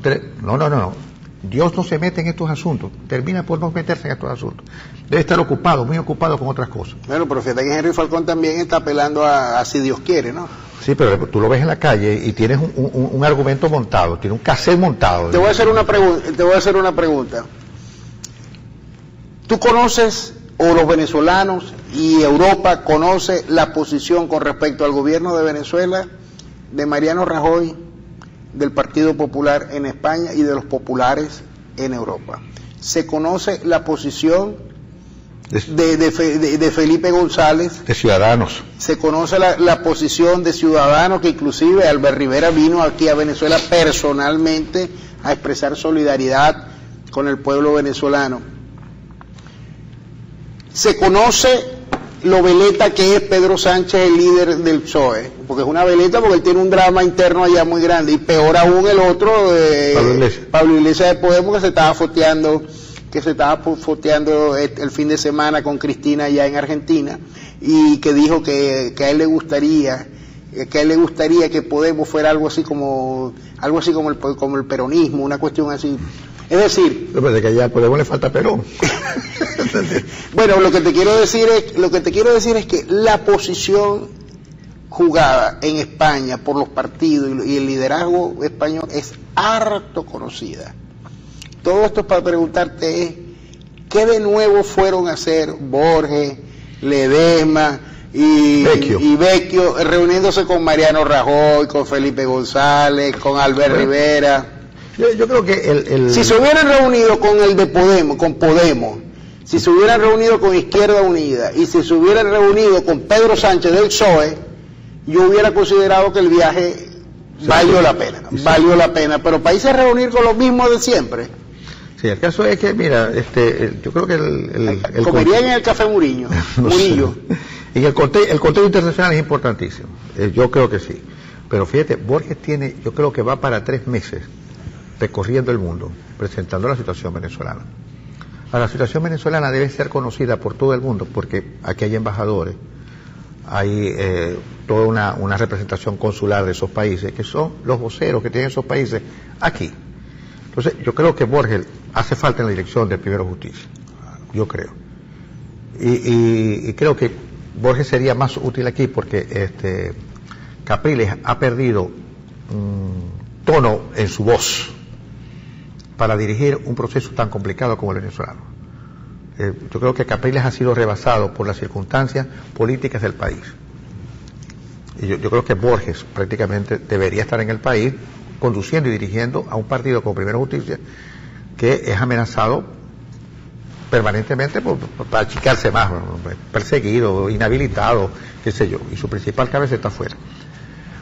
Dios no se mete en estos asuntos, termina por no meterse en estos asuntos. Debe estar ocupado, muy ocupado con otras cosas. Bueno, pero fíjate que Henry Falcón también está apelando a si Dios quiere, ¿no? Sí, pero tú lo ves en la calle y tienes un argumento montado, tiene un cassette montado. Te voy a hacer una pregunta. ¿Tú conoces, o los venezolanos y Europa conoce la posición con respecto al gobierno de Venezuela, de Mariano Rajoy, del Partido Popular en España y de los populares en Europa? ¿Se conoce la posición de Felipe González? De Ciudadanos. ¿Se conoce la posición de Ciudadanos, que inclusive Albert Rivera vino aquí a Venezuela personalmente a expresar solidaridad con el pueblo venezolano? ¿Se conoce lo veleta que es Pedro Sánchez, el líder del PSOE? Porque es una veleta, porque él tiene un drama interno allá muy grande, y peor aún el otro, Pablo Iglesias de Podemos, que se estaba foteando el fin de semana con Cristina allá en Argentina, y que dijo que a él le gustaría que Podemos fuera algo así como el peronismo, una cuestión así. Es decir, de que allá a Podemos le falta Perón. Bueno, lo que te quiero decir es que la posición jugada en España por los partidos y el liderazgo español es harto conocida. Todo esto es para preguntarte ¿qué de nuevo fueron a hacer Borges, Ledesma y Vecchio reuniéndose con Mariano Rajoy, con Felipe González, con Albert Rivera? Yo creo que si se hubieran reunido con el de Podemos, si se hubieran reunido con Izquierda Unida y si se hubieran reunido con Pedro Sánchez del PSOE, yo hubiera considerado que el viaje valió la pena, pero para irse a reunir con los mismos de siempre. Sí, el caso es que, mira, yo creo que comerían en el Café Murillo. Y el contexto internacional es importantísimo, yo creo que sí, pero fíjate, Borges yo creo que va para 3 meses recorriendo el mundo, presentando la situación venezolana. Ahora, la situación venezolana debe ser conocida por todo el mundo, porque aquí hay embajadores, hay toda una representación consular de esos países, que son los voceros que tienen esos países aquí. Entonces, yo creo que Borges hace falta en la dirección del Primero Justicia, yo creo. Y creo que Borges sería más útil aquí, porque Capriles ha perdido tono en su voz para dirigir un proceso tan complicado como el venezolano. Yo creo que Capriles ha sido rebasado por las circunstancias políticas del país. Y yo creo que Borges prácticamente debería estar en el país conduciendo y dirigiendo a un partido como Primero Justicia, que es amenazado permanentemente para achicarse más, perseguido, inhabilitado, qué sé yo, y su principal cabeza está afuera.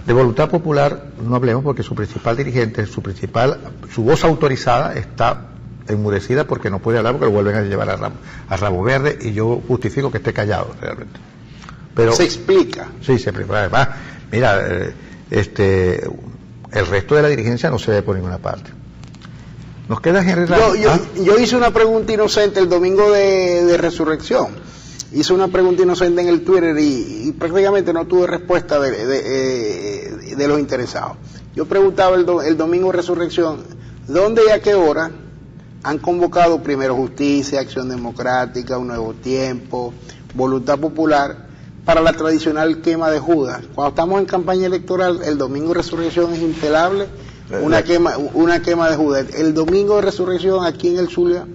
De Voluntad Popular no hablemos porque su principal dirigente, su voz autorizada está enmudecida porque no puede hablar porque lo vuelven a llevar a rabo verde, y yo justifico que esté callado realmente. Pero se explica. Sí, se explica. Además, mira, el resto de la dirigencia no se ve por ninguna parte. Nos queda Henry Ramos. Yo hice una pregunta inocente el domingo de Resurrección. Hice una pregunta inocente en el Twitter y prácticamente no tuve respuesta de los interesados. Yo preguntaba el domingo de Resurrección, ¿dónde y a qué hora han convocado Primero Justicia, Acción Democrática, Un Nuevo Tiempo, Voluntad Popular, para la tradicional quema de Judas? Cuando estamos en campaña electoral, el domingo de Resurrección es impelable, una quema de Judas. El domingo de Resurrección aquí en el Zulia,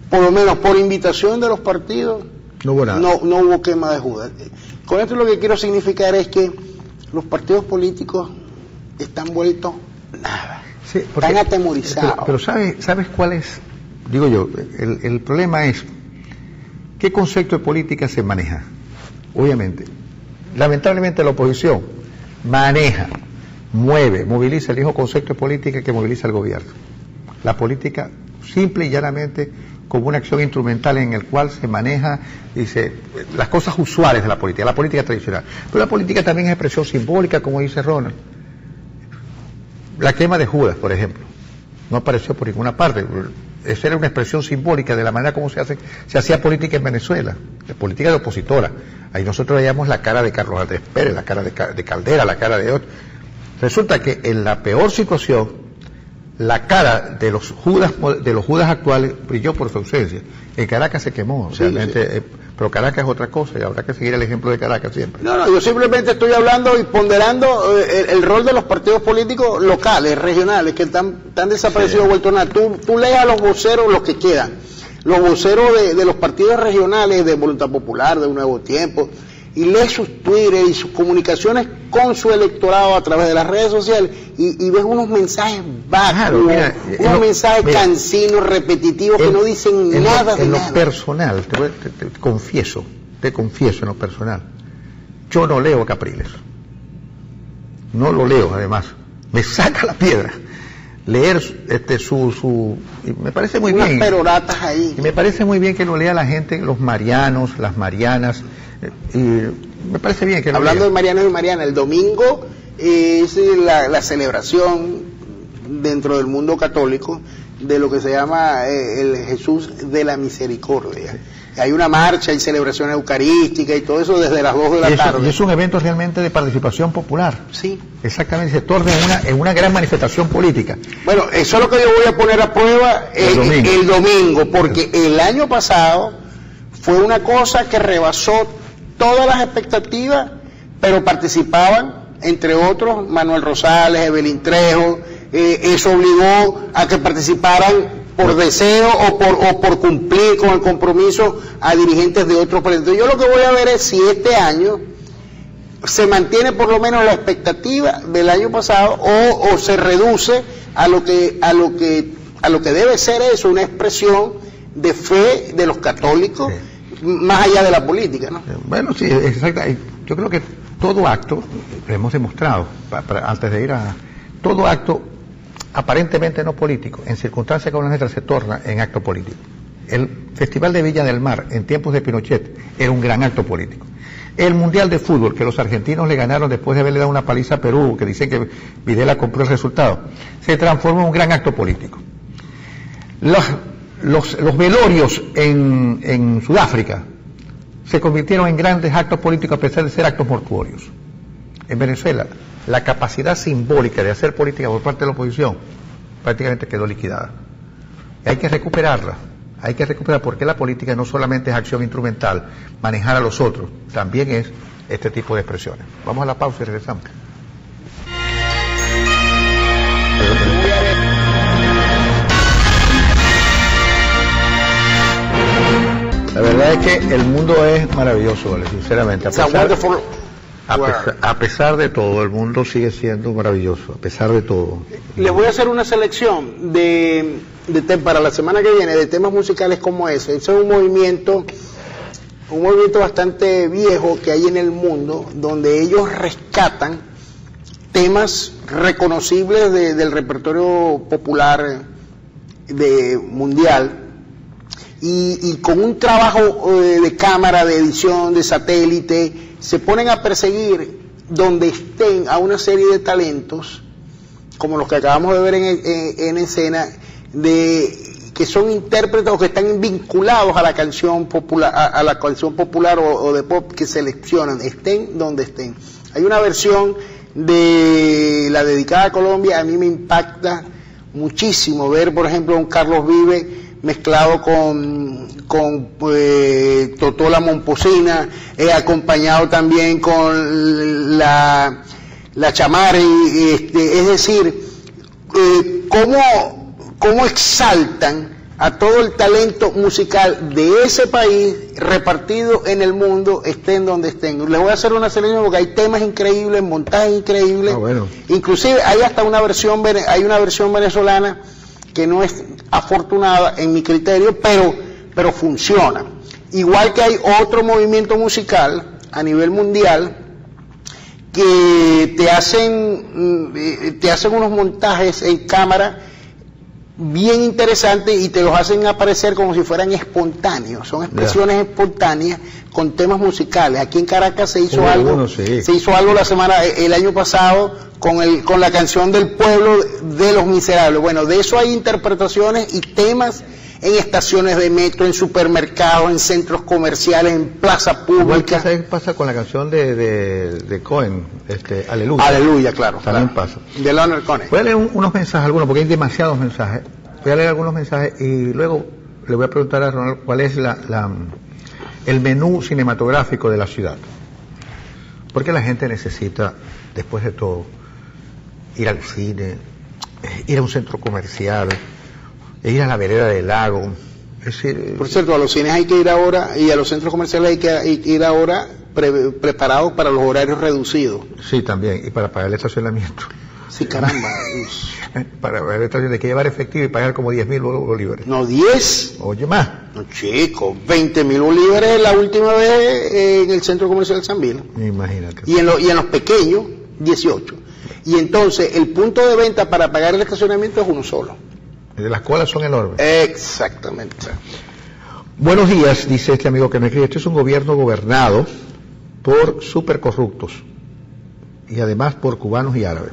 por lo menos por invitación de los partidos, no hubo nada. No hubo quema de Judas. Con esto lo que quiero significar es que los partidos políticos están vueltos nada. Sí, están atemorizados. Pero ¿sabes cuál es? Digo yo, el problema es ¿qué concepto de política se maneja? Obviamente, lamentablemente la oposición maneja, mueve, moviliza el mismo concepto de política que moviliza el gobierno. La política simple y llanamente como una acción instrumental en el cual se maneja, dice, las cosas usuales de la política tradicional. Pero la política también es expresión simbólica, como dice Ronald. La quema de Judas, por ejemplo, no apareció por ninguna parte. Esa era una expresión simbólica de la manera como se hacía política en Venezuela, la política de opositora. Ahí nosotros veíamos la cara de Carlos Andrés Pérez, la cara de Caldera, la cara de otro. Resulta que en la peor situación, la cara de los Judas actuales brilló por su ausencia. En Caracas se quemó, realmente, sí. Pero Caracas es otra cosa y habrá que seguir el ejemplo de Caracas siempre. No, yo simplemente estoy hablando y ponderando el rol de los partidos políticos locales, regionales, que están desaparecidos, sí. Vuelto nada. Tú lees a los voceros, los que quedan, los voceros de los partidos regionales, de Voluntad Popular, de Un Nuevo Tiempo, y lees sus twitters y sus comunicaciones con su electorado a través de las redes sociales y ves unos mensajes vagos, unos mensajes cansinos, repetitivos, que no dicen nada de en nada. Lo personal, te confieso en lo personal, yo no leo Capriles, no lo leo, además me saca la piedra leer y me parece muy unas bien, peroratas ahí, y me parece muy bien que lo lea la gente, los marianos, las marianas, y me parece bien que lo hablando lea. de marianos y mariana, el domingo es la celebración dentro del mundo católico de lo que se llama el Jesús de la Misericordia. Hay una marcha, hay celebración eucarística y todo eso desde las 2 de la tarde. Y es un evento realmente de participación popular. Sí. Exactamente, se torna en una gran manifestación política. Bueno, eso es lo que yo voy a poner a prueba el domingo, porque el año pasado fue una cosa que rebasó todas las expectativas, pero participaban, entre otros, Manuel Rosales, Evelyn Trejo. Eso obligó a que participaran por deseo o por cumplir con el compromiso a dirigentes de otros partidos. Yo lo que voy a ver es si este año se mantiene por lo menos la expectativa del año pasado o se reduce a lo que debe ser eso, una expresión de fe de los católicos, sí, más allá de la política, ¿no? Bueno, sí, exacto. Yo creo que todo acto, lo hemos demostrado, antes de ir a todo acto aparentemente no político, en circunstancias como las nuestras se torna en acto político. El Festival de Viña del Mar, en tiempos de Pinochet, era un gran acto político. El Mundial de Fútbol, que los argentinos le ganaron después de haberle dado una paliza a Perú, que dicen que Videla compró el resultado, se transformó en un gran acto político. Los velorios en Sudáfrica se convirtieron en grandes actos políticos a pesar de ser actos mortuorios. En Venezuela, la capacidad simbólica de hacer política por parte de la oposición prácticamente quedó liquidada. Y hay que recuperarla, porque la política no solamente es acción instrumental, manejar a los otros, también es este tipo de expresiones. Vamos a la pausa y regresamos. La verdad es que el mundo es maravilloso, ¿vale? Sinceramente. A pesar de todo, el mundo sigue siendo maravilloso, a pesar de todo. Les voy a hacer una selección para la semana que viene de temas musicales como ese. Ese es un movimiento bastante viejo que hay en el mundo, donde ellos rescatan temas reconocibles del repertorio popular mundial, y con un trabajo de cámara, de edición, de satélite, se ponen a perseguir donde estén a una serie de talentos, como los que acabamos de ver en escena, que son intérpretes o que están vinculados a la canción popular, o de pop que seleccionan, estén donde estén. Hay una versión de la dedicada a Colombia, a mí me impacta muchísimo ver, por ejemplo, a un Carlos Vive mezclado con Totó la Momposina, acompañado también con la Chamari, es decir, cómo exaltan a todo el talento musical de ese país repartido en el mundo, estén donde estén. Les voy a hacer una selección porque hay temas increíbles, montajes increíbles. Bueno. Inclusive hay hasta una versión venezolana que no es afortunada en mi criterio, pero funciona. Igual que hay otro movimiento musical a nivel mundial que te hacen unos montajes en cámara bien interesantes y te los hacen aparecer como si fueran espontáneos, son expresiones espontáneas con temas musicales. Aquí en Caracas se hizo algo el año pasado con la canción del pueblo de Los Miserables. Bueno, de eso hay interpretaciones y temas en estaciones de metro, en supermercados, en centros comerciales, en plaza pública. ¿Qué pasa con la canción de Cohen, Aleluya? Aleluya, claro. También pasa. De Leonard Cohen. Voy a leer unos mensajes, porque hay demasiados mensajes. Voy a leer algunos mensajes y luego le voy a preguntar a Ronald cuál es el menú cinematográfico de la ciudad. Porque la gente necesita, después de todo, ir al cine, ir a un centro comercial, ir a la vereda del lago. Es decir, por cierto, a los cines hay que ir ahora, y a los centros comerciales hay que ir ahora preparados para los horarios reducidos. Sí, también, y para pagar el estacionamiento. Sí, caramba. Para pagar el estacionamiento hay que llevar efectivo y pagar como 10.000 bolívares. No, 10. Oye, más. No, chico, 20.000 bolívares la última vez en el centro comercial de San Vila. Imagínate. Y en los pequeños, 18. Y entonces, el punto de venta para pagar el estacionamiento es uno solo. De las colas son enormes. Exactamente. Buenos días, dice este amigo que me escribe. Este es un gobierno gobernado por supercorruptos y además por cubanos y árabes.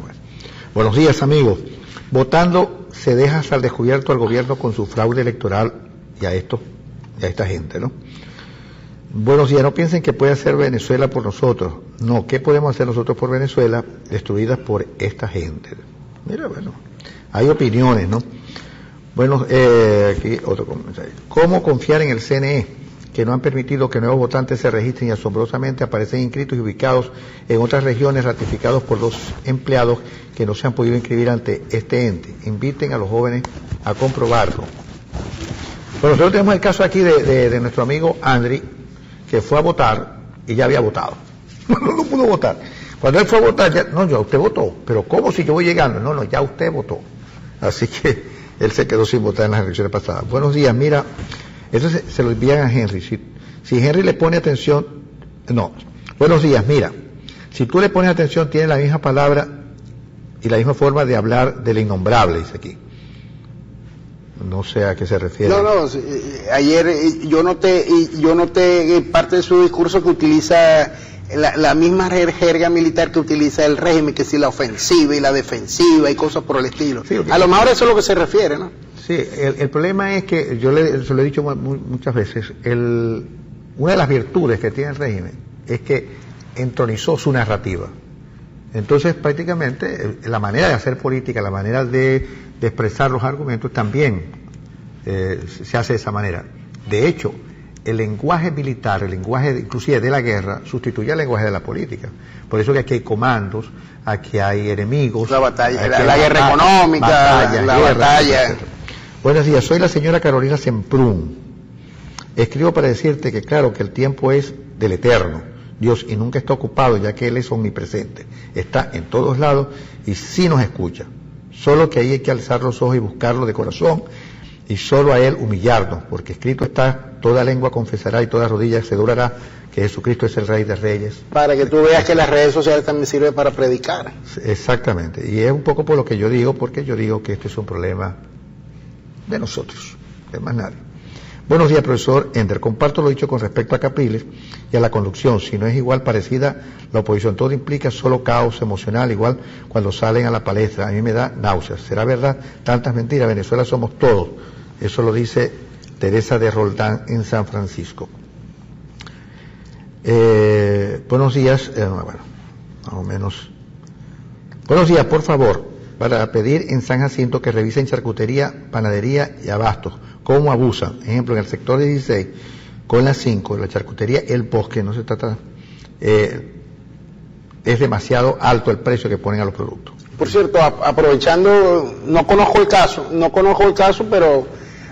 Buenos días, amigos. Votando se deja al descubierto al gobierno con su fraude electoral y a esta gente, ¿no? Buenos días, no piensen que puede hacer Venezuela por nosotros. No, ¿qué podemos hacer nosotros por Venezuela destruida por esta gente? Mira, bueno, hay opiniones, ¿no? Bueno, aquí otro comentario. ¿Cómo confiar en el CNE, que no han permitido que nuevos votantes se registren y asombrosamente aparecen inscritos y ubicados en otras regiones ratificados por los empleados que no se han podido inscribir ante este ente? Inviten a los jóvenes a comprobarlo. Bueno, nosotros tenemos el caso aquí de nuestro amigo Andri, que fue a votar y ya había votado. No pudo votar. Cuando él fue a votar, ya usted votó. Pero ¿cómo si yo voy llegando? No, ya usted votó. Así que él se quedó sin votar en las elecciones pasadas. Buenos días, mira, eso se lo envían a Henry. Si Henry le pone atención, buenos días, mira, si tú le pones atención, tiene la misma palabra y la misma forma de hablar del innombrable, dice aquí. No sé a qué se refiere. Ayer yo noté parte de su discurso que utiliza la misma jerga militar que utiliza el régimen, que si la ofensiva y la defensiva y cosas por el estilo. Sí, a lo mejor eso es lo que se refiere, ¿no? Sí, el problema es que, se lo he dicho muchas veces, una de las virtudes que tiene el régimen es que entronizó su narrativa. Entonces, prácticamente, la manera de hacer política, la manera de expresar los argumentos también se hace de esa manera. De hecho, el lenguaje militar, el lenguaje inclusive de la guerra, sustituye al lenguaje de la política. Por eso que aquí hay comandos, aquí hay enemigos. La batalla, la guerra económica, la batalla. Etc. Buenos días, soy la señora Carolina Semprún. Escribo para decirte que claro que el tiempo es del eterno. Dios, y nunca está ocupado, ya que Él es omnipresente. Está en todos lados y sí nos escucha. Solo que ahí hay que alzar los ojos y buscarlo de corazón, y solo a Él humillarnos, porque escrito está: toda lengua confesará y toda rodilla se doblará que Jesucristo es el Rey de Reyes. Para que tú veas que las redes sociales también sirven para predicar. Exactamente, y es un poco por lo que yo digo, porque yo digo que este es un problema de nosotros, de más nadie. Buenos días, profesor Ender. Comparto lo dicho con respecto a Capriles y a la conducción. Si no es igual parecida la oposición, todo implica solo caos emocional, igual cuando salen a la palestra. A mí me da náuseas. ¿Será verdad tantas mentiras? Venezuela somos todos. Eso lo dice Teresa de Roldán en San Francisco. Buenos días, bueno, más o menos. Buenos días, por favor, para pedir en San Jacinto que revisen charcutería, panadería y abastos. ¿Cómo abusan? Ejemplo, en el sector 16, con las 5, la charcutería El Bosque, no se trata, es demasiado alto el precio que ponen a los productos. Por cierto, aprovechando, no conozco el caso, pero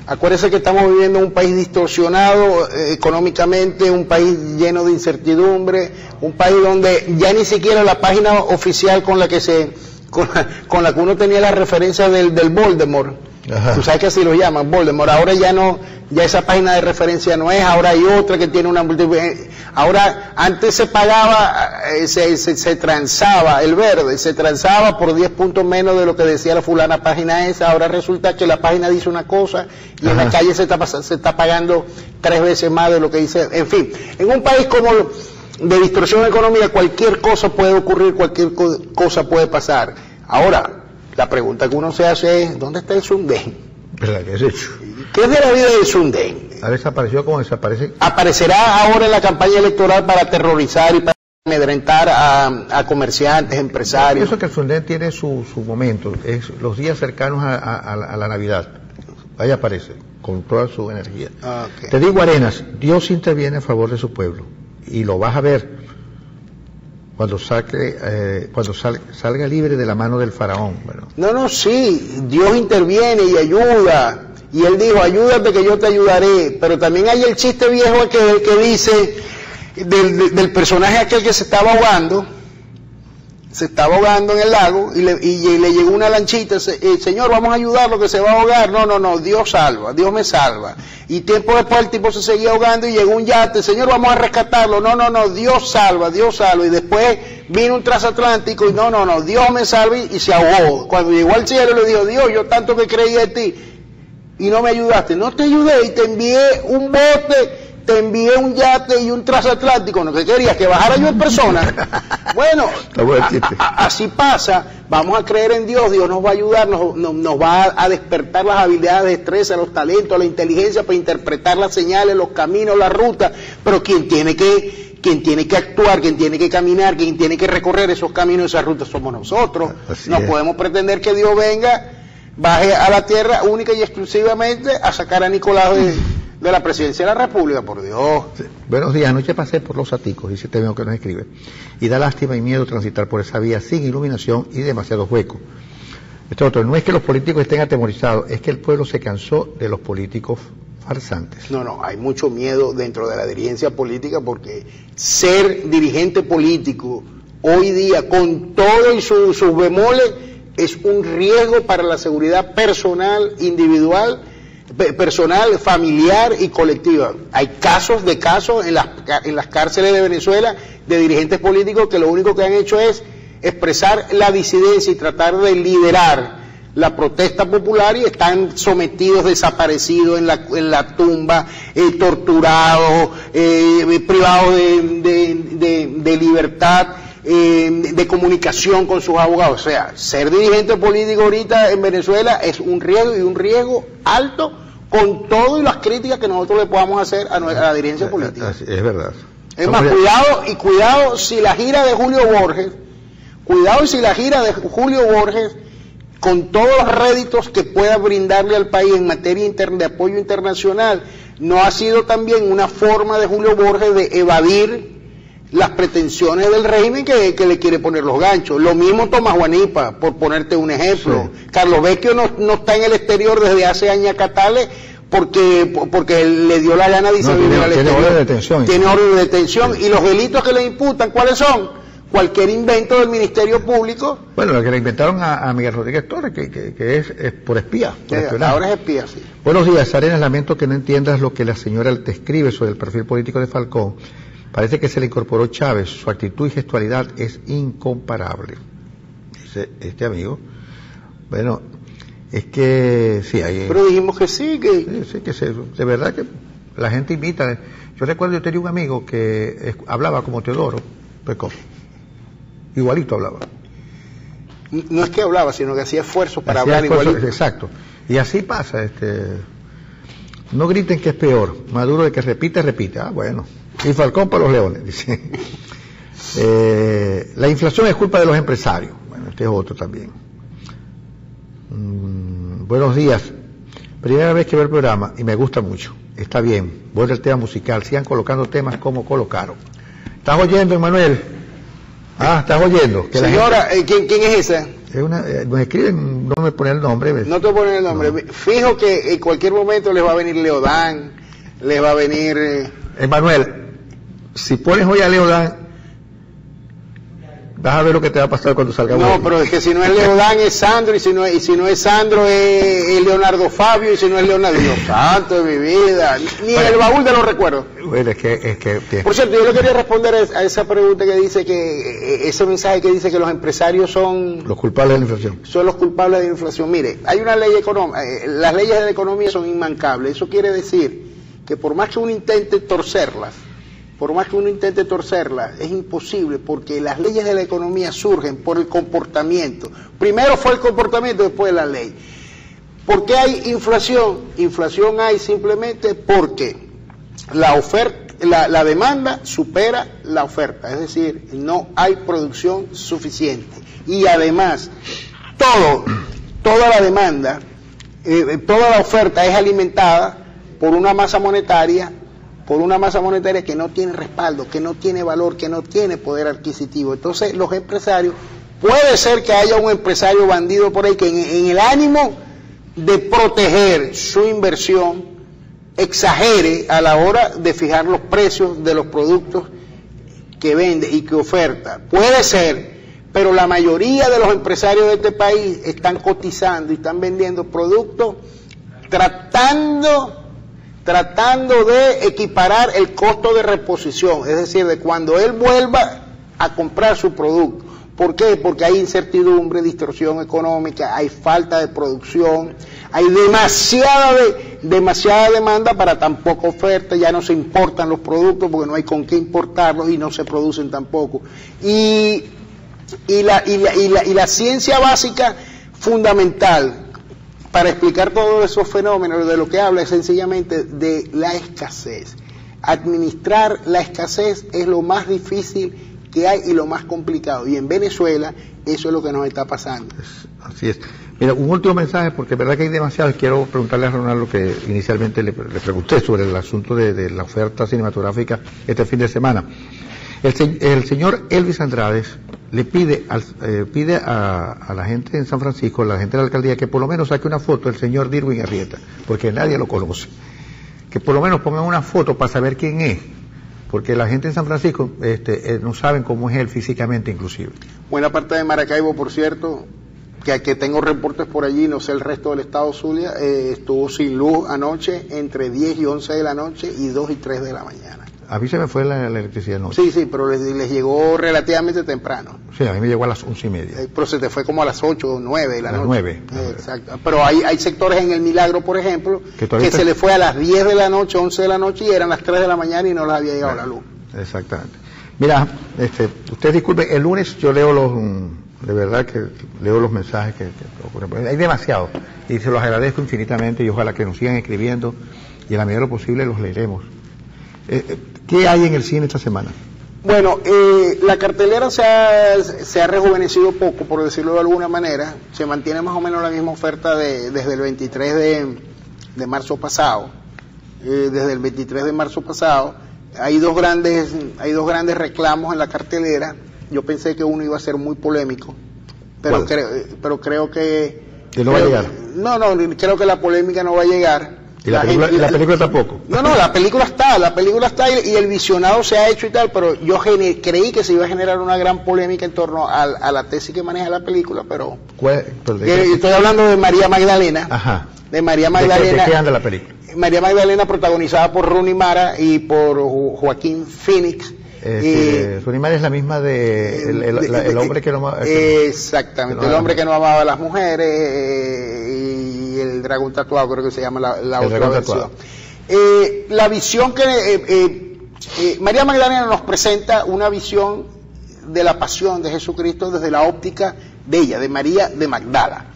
acuérdese que estamos viviendo un país distorsionado económicamente, un país lleno de incertidumbre, un país donde ya ni siquiera la página oficial con la que uno tenía la referencia del Voldemort. Ajá. Tú sabes que así lo llaman, Voldemort. Ahora ya no, ya esa página de referencia no es, ahora hay otra que tiene una ahora antes se pagaba, se transaba el verde, se transaba por 10 puntos menos de lo que decía la fulana página esa. Ahora resulta que la página dice una cosa y en la calle se está pagando 3 veces más de lo que dice. En fin, en un país como de distorsión económica, cualquier cosa puede ocurrir, cualquier cosa puede pasar. Ahora, la pregunta que uno se hace es: ¿dónde está el Sundén? ¿Verdad que es eso? ¿Qué es de la vida del Sundén? ¿Ha desaparecido como desaparece? Aparecerá ahora en la campaña electoral para aterrorizar y para amedrentar a comerciantes, empresarios. Yo pienso que el Sundén tiene su momento, es los días cercanos a la Navidad. Ahí aparece, con toda su energía. Okay. Te digo, Arenas, Dios interviene a favor de su pueblo, y lo vas a ver cuando salga libre de la mano del faraón. Bueno. No, sí, Dios interviene y ayuda, y Él dijo: ayúdate que yo te ayudaré. Pero también hay el chiste viejo que dice del personaje aquel que se estaba ahogando en el lago, y le llegó una lanchita: Señor, vamos a ayudarlo que se va a ahogar. No, Dios salva, Dios me salva. Y tiempo después el tipo se seguía ahogando y llegó un yate: Señor, vamos a rescatarlo. No, Dios salva. Y después vino un transatlántico y no, Dios me salva, y se ahogó. Cuando llegó al cielo le dijo: Dios, yo tanto que creía en ti y no me ayudaste. No te ayudé y te envié un bote, te envié un yate y un transatlántico. ¿No que querías? ¿Que bajara yo en persona? Bueno, así pasa. Vamos a creer en Dios. Dios nos va a ayudar, nos va a despertar las habilidades, destreza, los talentos, la inteligencia para interpretar las señales, los caminos, la ruta. Pero quien tiene que actuar, quien tiene que caminar, quien tiene que recorrer esos caminos, esas rutas, somos nosotros. No podemos pretender que Dios baje a la tierra única y exclusivamente a sacar a Nicolás de la presidencia de la República, por Dios. Sí. Buenos días, anoche pasé por Los Aticos, dice este amigo que nos escribe, y da lástima y miedo transitar por esa vía sin iluminación y demasiados huecos. No es que los políticos estén atemorizados, es que el pueblo se cansó de los políticos farsantes. No, hay mucho miedo dentro de la dirigencia política, porque ser dirigente político hoy día, con todo y sus bemoles, es un riesgo para la seguridad personal, individual, personal, familiar y colectiva. Hay casos en las cárceles de Venezuela de dirigentes políticos que lo único que han hecho es expresar la disidencia y tratar de liderar la protesta popular, y están sometidos, desaparecidos en la tumba, torturados, privados de libertad, de comunicación con sus abogados. O sea, ser dirigente político ahorita en Venezuela es un riesgo, y un riesgo alto, con todo y las críticas que nosotros le podamos hacer a la dirigencia política. Es verdad. Es más, cuidado si la gira de Julio Borges, con todos los réditos que pueda brindarle al país en materia de apoyo internacional, no ha sido también una forma de Julio Borges de evadir las pretensiones del régimen que le quiere poner los ganchos. Lo mismo Tomás Guanipa, por ponerte un ejemplo. Sí. Carlos Vecchio no está en el exterior desde hace años catales porque le dio la gana de tiene orden de detención. Tiene orden de detención, y los delitos que le imputan, ¿cuáles son? Cualquier invento del Ministerio Público. Bueno, lo que le inventaron a Miguel Rodríguez Torres, que es por espía. Por ahora es espía, sí. Buenos días, Arenas, lamento que no entiendas lo que la señora te escribe sobre el perfil político de Falcón. Parece que se le incorporó Chávez, su actitud y gestualidad es incomparable. Dice este amigo. Bueno, es que sí hay... Pero dijimos que sí, que... Sí, de verdad que la gente imita. Yo recuerdo, yo tenía un amigo que hablaba como Teodoro Pecó. Igualito hablaba. No es que hablaba, sino que hacía esfuerzos para hablar igualito. Exacto. Y así pasa. No griten que es peor. Maduro de que repite. Ah, bueno. Y Falcón para los leones, dice. La inflación es culpa de los empresarios. Bueno, este es otro también. Buenos días. Primera vez que veo el programa y me gusta mucho. Está bien. Vuelve el tema musical. Sigan colocando temas como colocaron. ¿Estás oyendo, Emanuel? ¿Estás oyendo? Que señora, ¿quién es esa? Es me escriben, no me ponen el nombre. ¿ves? No te ponen el nombre. No. Fijo que en cualquier momento les va a venir Leodán, les va a venir... Emanuel, si pones hoy a Leodán, vas a ver lo que te va a pasar cuando salga. No, pero es que si no es Leodán es Sandro, y si no es Sandro es Leonardo Fabio, y si no es Leonardo, Dios santo de mi vida, ni el baúl de los recuerdos. Bueno, es que... Por cierto, yo le quería responder a esa pregunta que dice que, ese mensaje que dice que los empresarios son... Los culpables de la inflación. Son los culpables de la inflación. Mire, hay una ley económica, las leyes de la economía son inmancables. Eso quiere decir que por más que uno intente torcerlas, es imposible, porque las leyes de la economía surgen por el comportamiento. Primero fue el comportamiento, después la ley. ¿Por qué hay inflación? Inflación hay simplemente porque la demanda supera la oferta, es decir, no hay producción suficiente. Y además, toda la demanda, toda la oferta es alimentada por una masa monetaria que no tiene respaldo, que no tiene valor, que no tiene poder adquisitivo. Entonces, los empresarios, puede ser que haya un empresario bandido por ahí que en el ánimo de proteger su inversión, exagere a la hora de fijar los precios de los productos que vende y que oferta. Puede ser, pero la mayoría de los empresarios de este país están cotizando y están vendiendo productos tratando de equiparar el costo de reposición, es decir, de cuando él vuelva a comprar su producto. ¿Por qué? Porque hay incertidumbre, distorsión económica, hay falta de producción, hay demasiada demanda para tan poca oferta, ya no se importan los productos porque no hay con qué importarlos y no se producen tampoco. Y la ciencia básica fundamental para explicar todos esos fenómenos, de lo que habla es sencillamente de la escasez. Administrar la escasez es lo más difícil que hay y lo más complicado. Y en Venezuela eso es lo que nos está pasando. Así es. Mira, un último mensaje, porque es verdad que hay demasiado. Quiero preguntarle a Ronaldo que inicialmente le pregunté sobre el asunto de la oferta cinematográfica este fin de semana. El señor Elvis Andrade le pide a la gente en San Francisco, a la gente de la alcaldía, que por lo menos saque una foto del señor Dirwin Arrieta, porque nadie lo conoce. Que por lo menos pongan una foto para saber quién es, porque la gente en San Francisco no saben cómo es él físicamente, inclusive. Buena parte de Maracaibo, por cierto, que tengo reportes por allí, no sé el resto del estado Zulia, estuvo sin luz anoche entre 10 y 11 de la noche y 2 y 3 de la mañana. A mí se me fue la electricidad anoche. Sí, pero les llegó relativamente temprano. Sí, a mí me llegó a las 11:30. Pero se te fue como a las 8 o 9 de la noche. 9. Exacto. Pero hay sectores en El Milagro, por ejemplo, que se le fue a las 10 de la noche, 11 de la noche, y eran las 3 de la mañana y no les había llegado la luz. Exactamente. Mira, usted disculpe, el lunes yo leo de verdad que leo los mensajes que ocurren. Hay demasiado, y se los agradezco infinitamente, y ojalá que nos sigan escribiendo, y en la medida de lo posible los leeremos. ¿Qué hay en el cine esta semana? Bueno, la cartelera se ha rejuvenecido poco, por decirlo de alguna manera. Se mantiene más o menos la misma oferta desde el 23 de marzo pasado. Desde el 23 de marzo pasado hay dos grandes reclamos en la cartelera. Yo pensé que uno iba a ser muy polémico, pero creo que... ¿Que no va a llegar? No, creo que la polémica no va a llegar. ¿Y la película tampoco? No, la película está y el visionado se ha hecho y tal, pero yo creí que se iba a generar una gran polémica en torno a la tesis que maneja la película, pero estoy hablando de María Magdalena. Ajá. De María Magdalena. ¿De qué anda la película? María Magdalena, protagonizada por Rooney Mara y por Joaquín Phoenix. Rooney Mara es la misma de el hombre que no amaba. Exactamente, el hombre que no amaba a las mujeres y el dragón tatuado, creo que se llama la otra versión. La visión que María Magdalena nos presenta una visión de la pasión de Jesucristo desde la óptica de ella, de María de Magdala.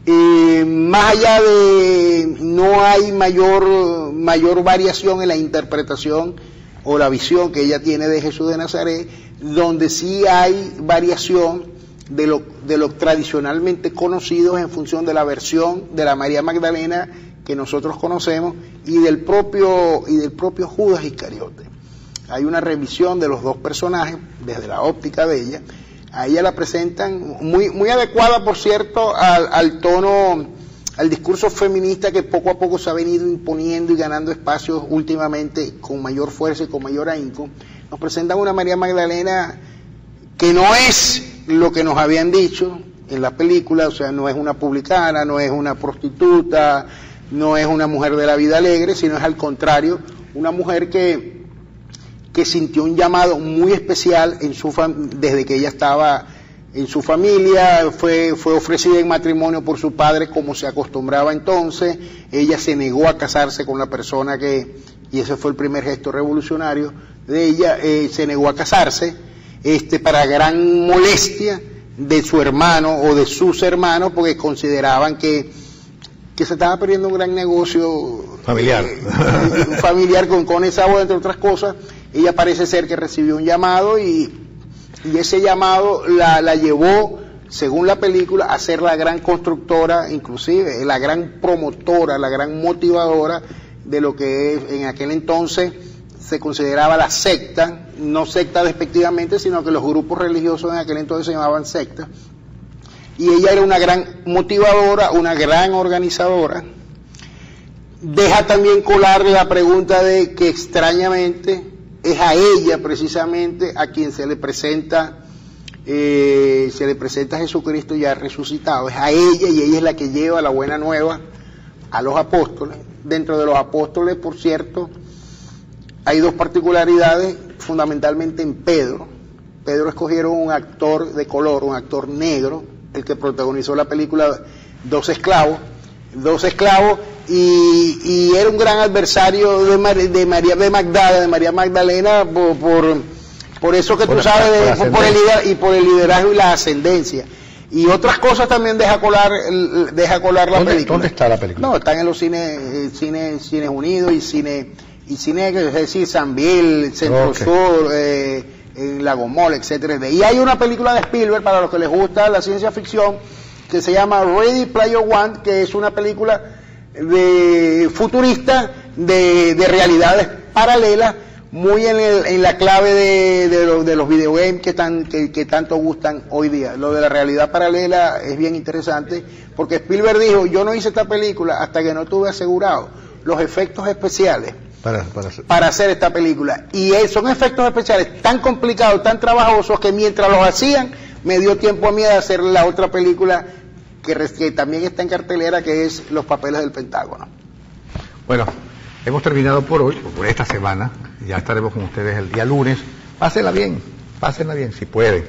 Más allá de, no hay mayor variación en la interpretación o la visión que ella tiene de Jesús de Nazaret, donde sí hay variación de lo tradicionalmente conocido en función de la versión de la María Magdalena que nosotros conocemos y del propio Judas Iscariote. Hay una revisión de los dos personajes desde la óptica de ella. A ella la presentan muy adecuada, por cierto, al tono, al discurso feminista que poco a poco se ha venido imponiendo y ganando espacios últimamente con mayor fuerza y con mayor ahínco. Nos presentan una María Magdalena que no es lo que nos habían dicho en la película, o sea, no es una publicana, no es una prostituta, no es una mujer de la vida alegre, sino es al contrario, una mujer que sintió un llamado muy especial desde que ella estaba en su familia, fue ofrecida en matrimonio por su padre como se acostumbraba entonces, ella se negó a casarse con la persona y ese fue el primer gesto revolucionario de ella, se negó a casarse, para gran molestia de su hermano o de sus hermanos, porque consideraban que se estaba perdiendo un gran negocio familiar, familiar con esa boda, entre otras cosas. Ella parece ser que recibió un llamado y ese llamado la llevó, según la película, a ser la gran constructora, inclusive la gran promotora, la gran motivadora de lo que en aquel entonces se consideraba la secta, no secta despectivamente, sino que los grupos religiosos en aquel entonces se llamaban sectas. Y ella era una gran motivadora, una gran organizadora. Deja también colar la pregunta de que extrañamente es a ella precisamente a quien se le presenta Jesucristo ya resucitado, es a ella y ella es la que lleva la buena nueva a los apóstoles. Dentro de los apóstoles, por cierto, hay dos particularidades, fundamentalmente en Pedro. Pedro escogieron un actor de color, un actor negro, el que protagonizó la película Dos esclavos, y era un gran adversario de María Magdalena por eso que tú sabes, por el liderazgo y la ascendencia. Y otras cosas también deja colar la película. ¿Dónde está la película? No, están en los Cines Unidos y cine, es decir, Sanville, Centro Sur, en Lagomol, etcétera. Y hay una película de Spielberg, para los que les gusta la ciencia ficción, que se llama Ready Player One, que es una película futurista de realidades paralelas, muy en la clave de los videogames que tanto gustan hoy día. Lo de la realidad paralela es bien interesante, porque Spielberg dijo, yo no hice esta película hasta que no tuve asegurado los efectos especiales para hacer esta película. Y son efectos especiales tan complicados, tan trabajosos, que mientras los hacían, me dio tiempo a mí de hacer la otra película que también está en cartelera, que es Los papeles del Pentágono. Bueno, hemos terminado por hoy, por esta semana. Ya estaremos con ustedes el día lunes. Pásenla bien, si pueden.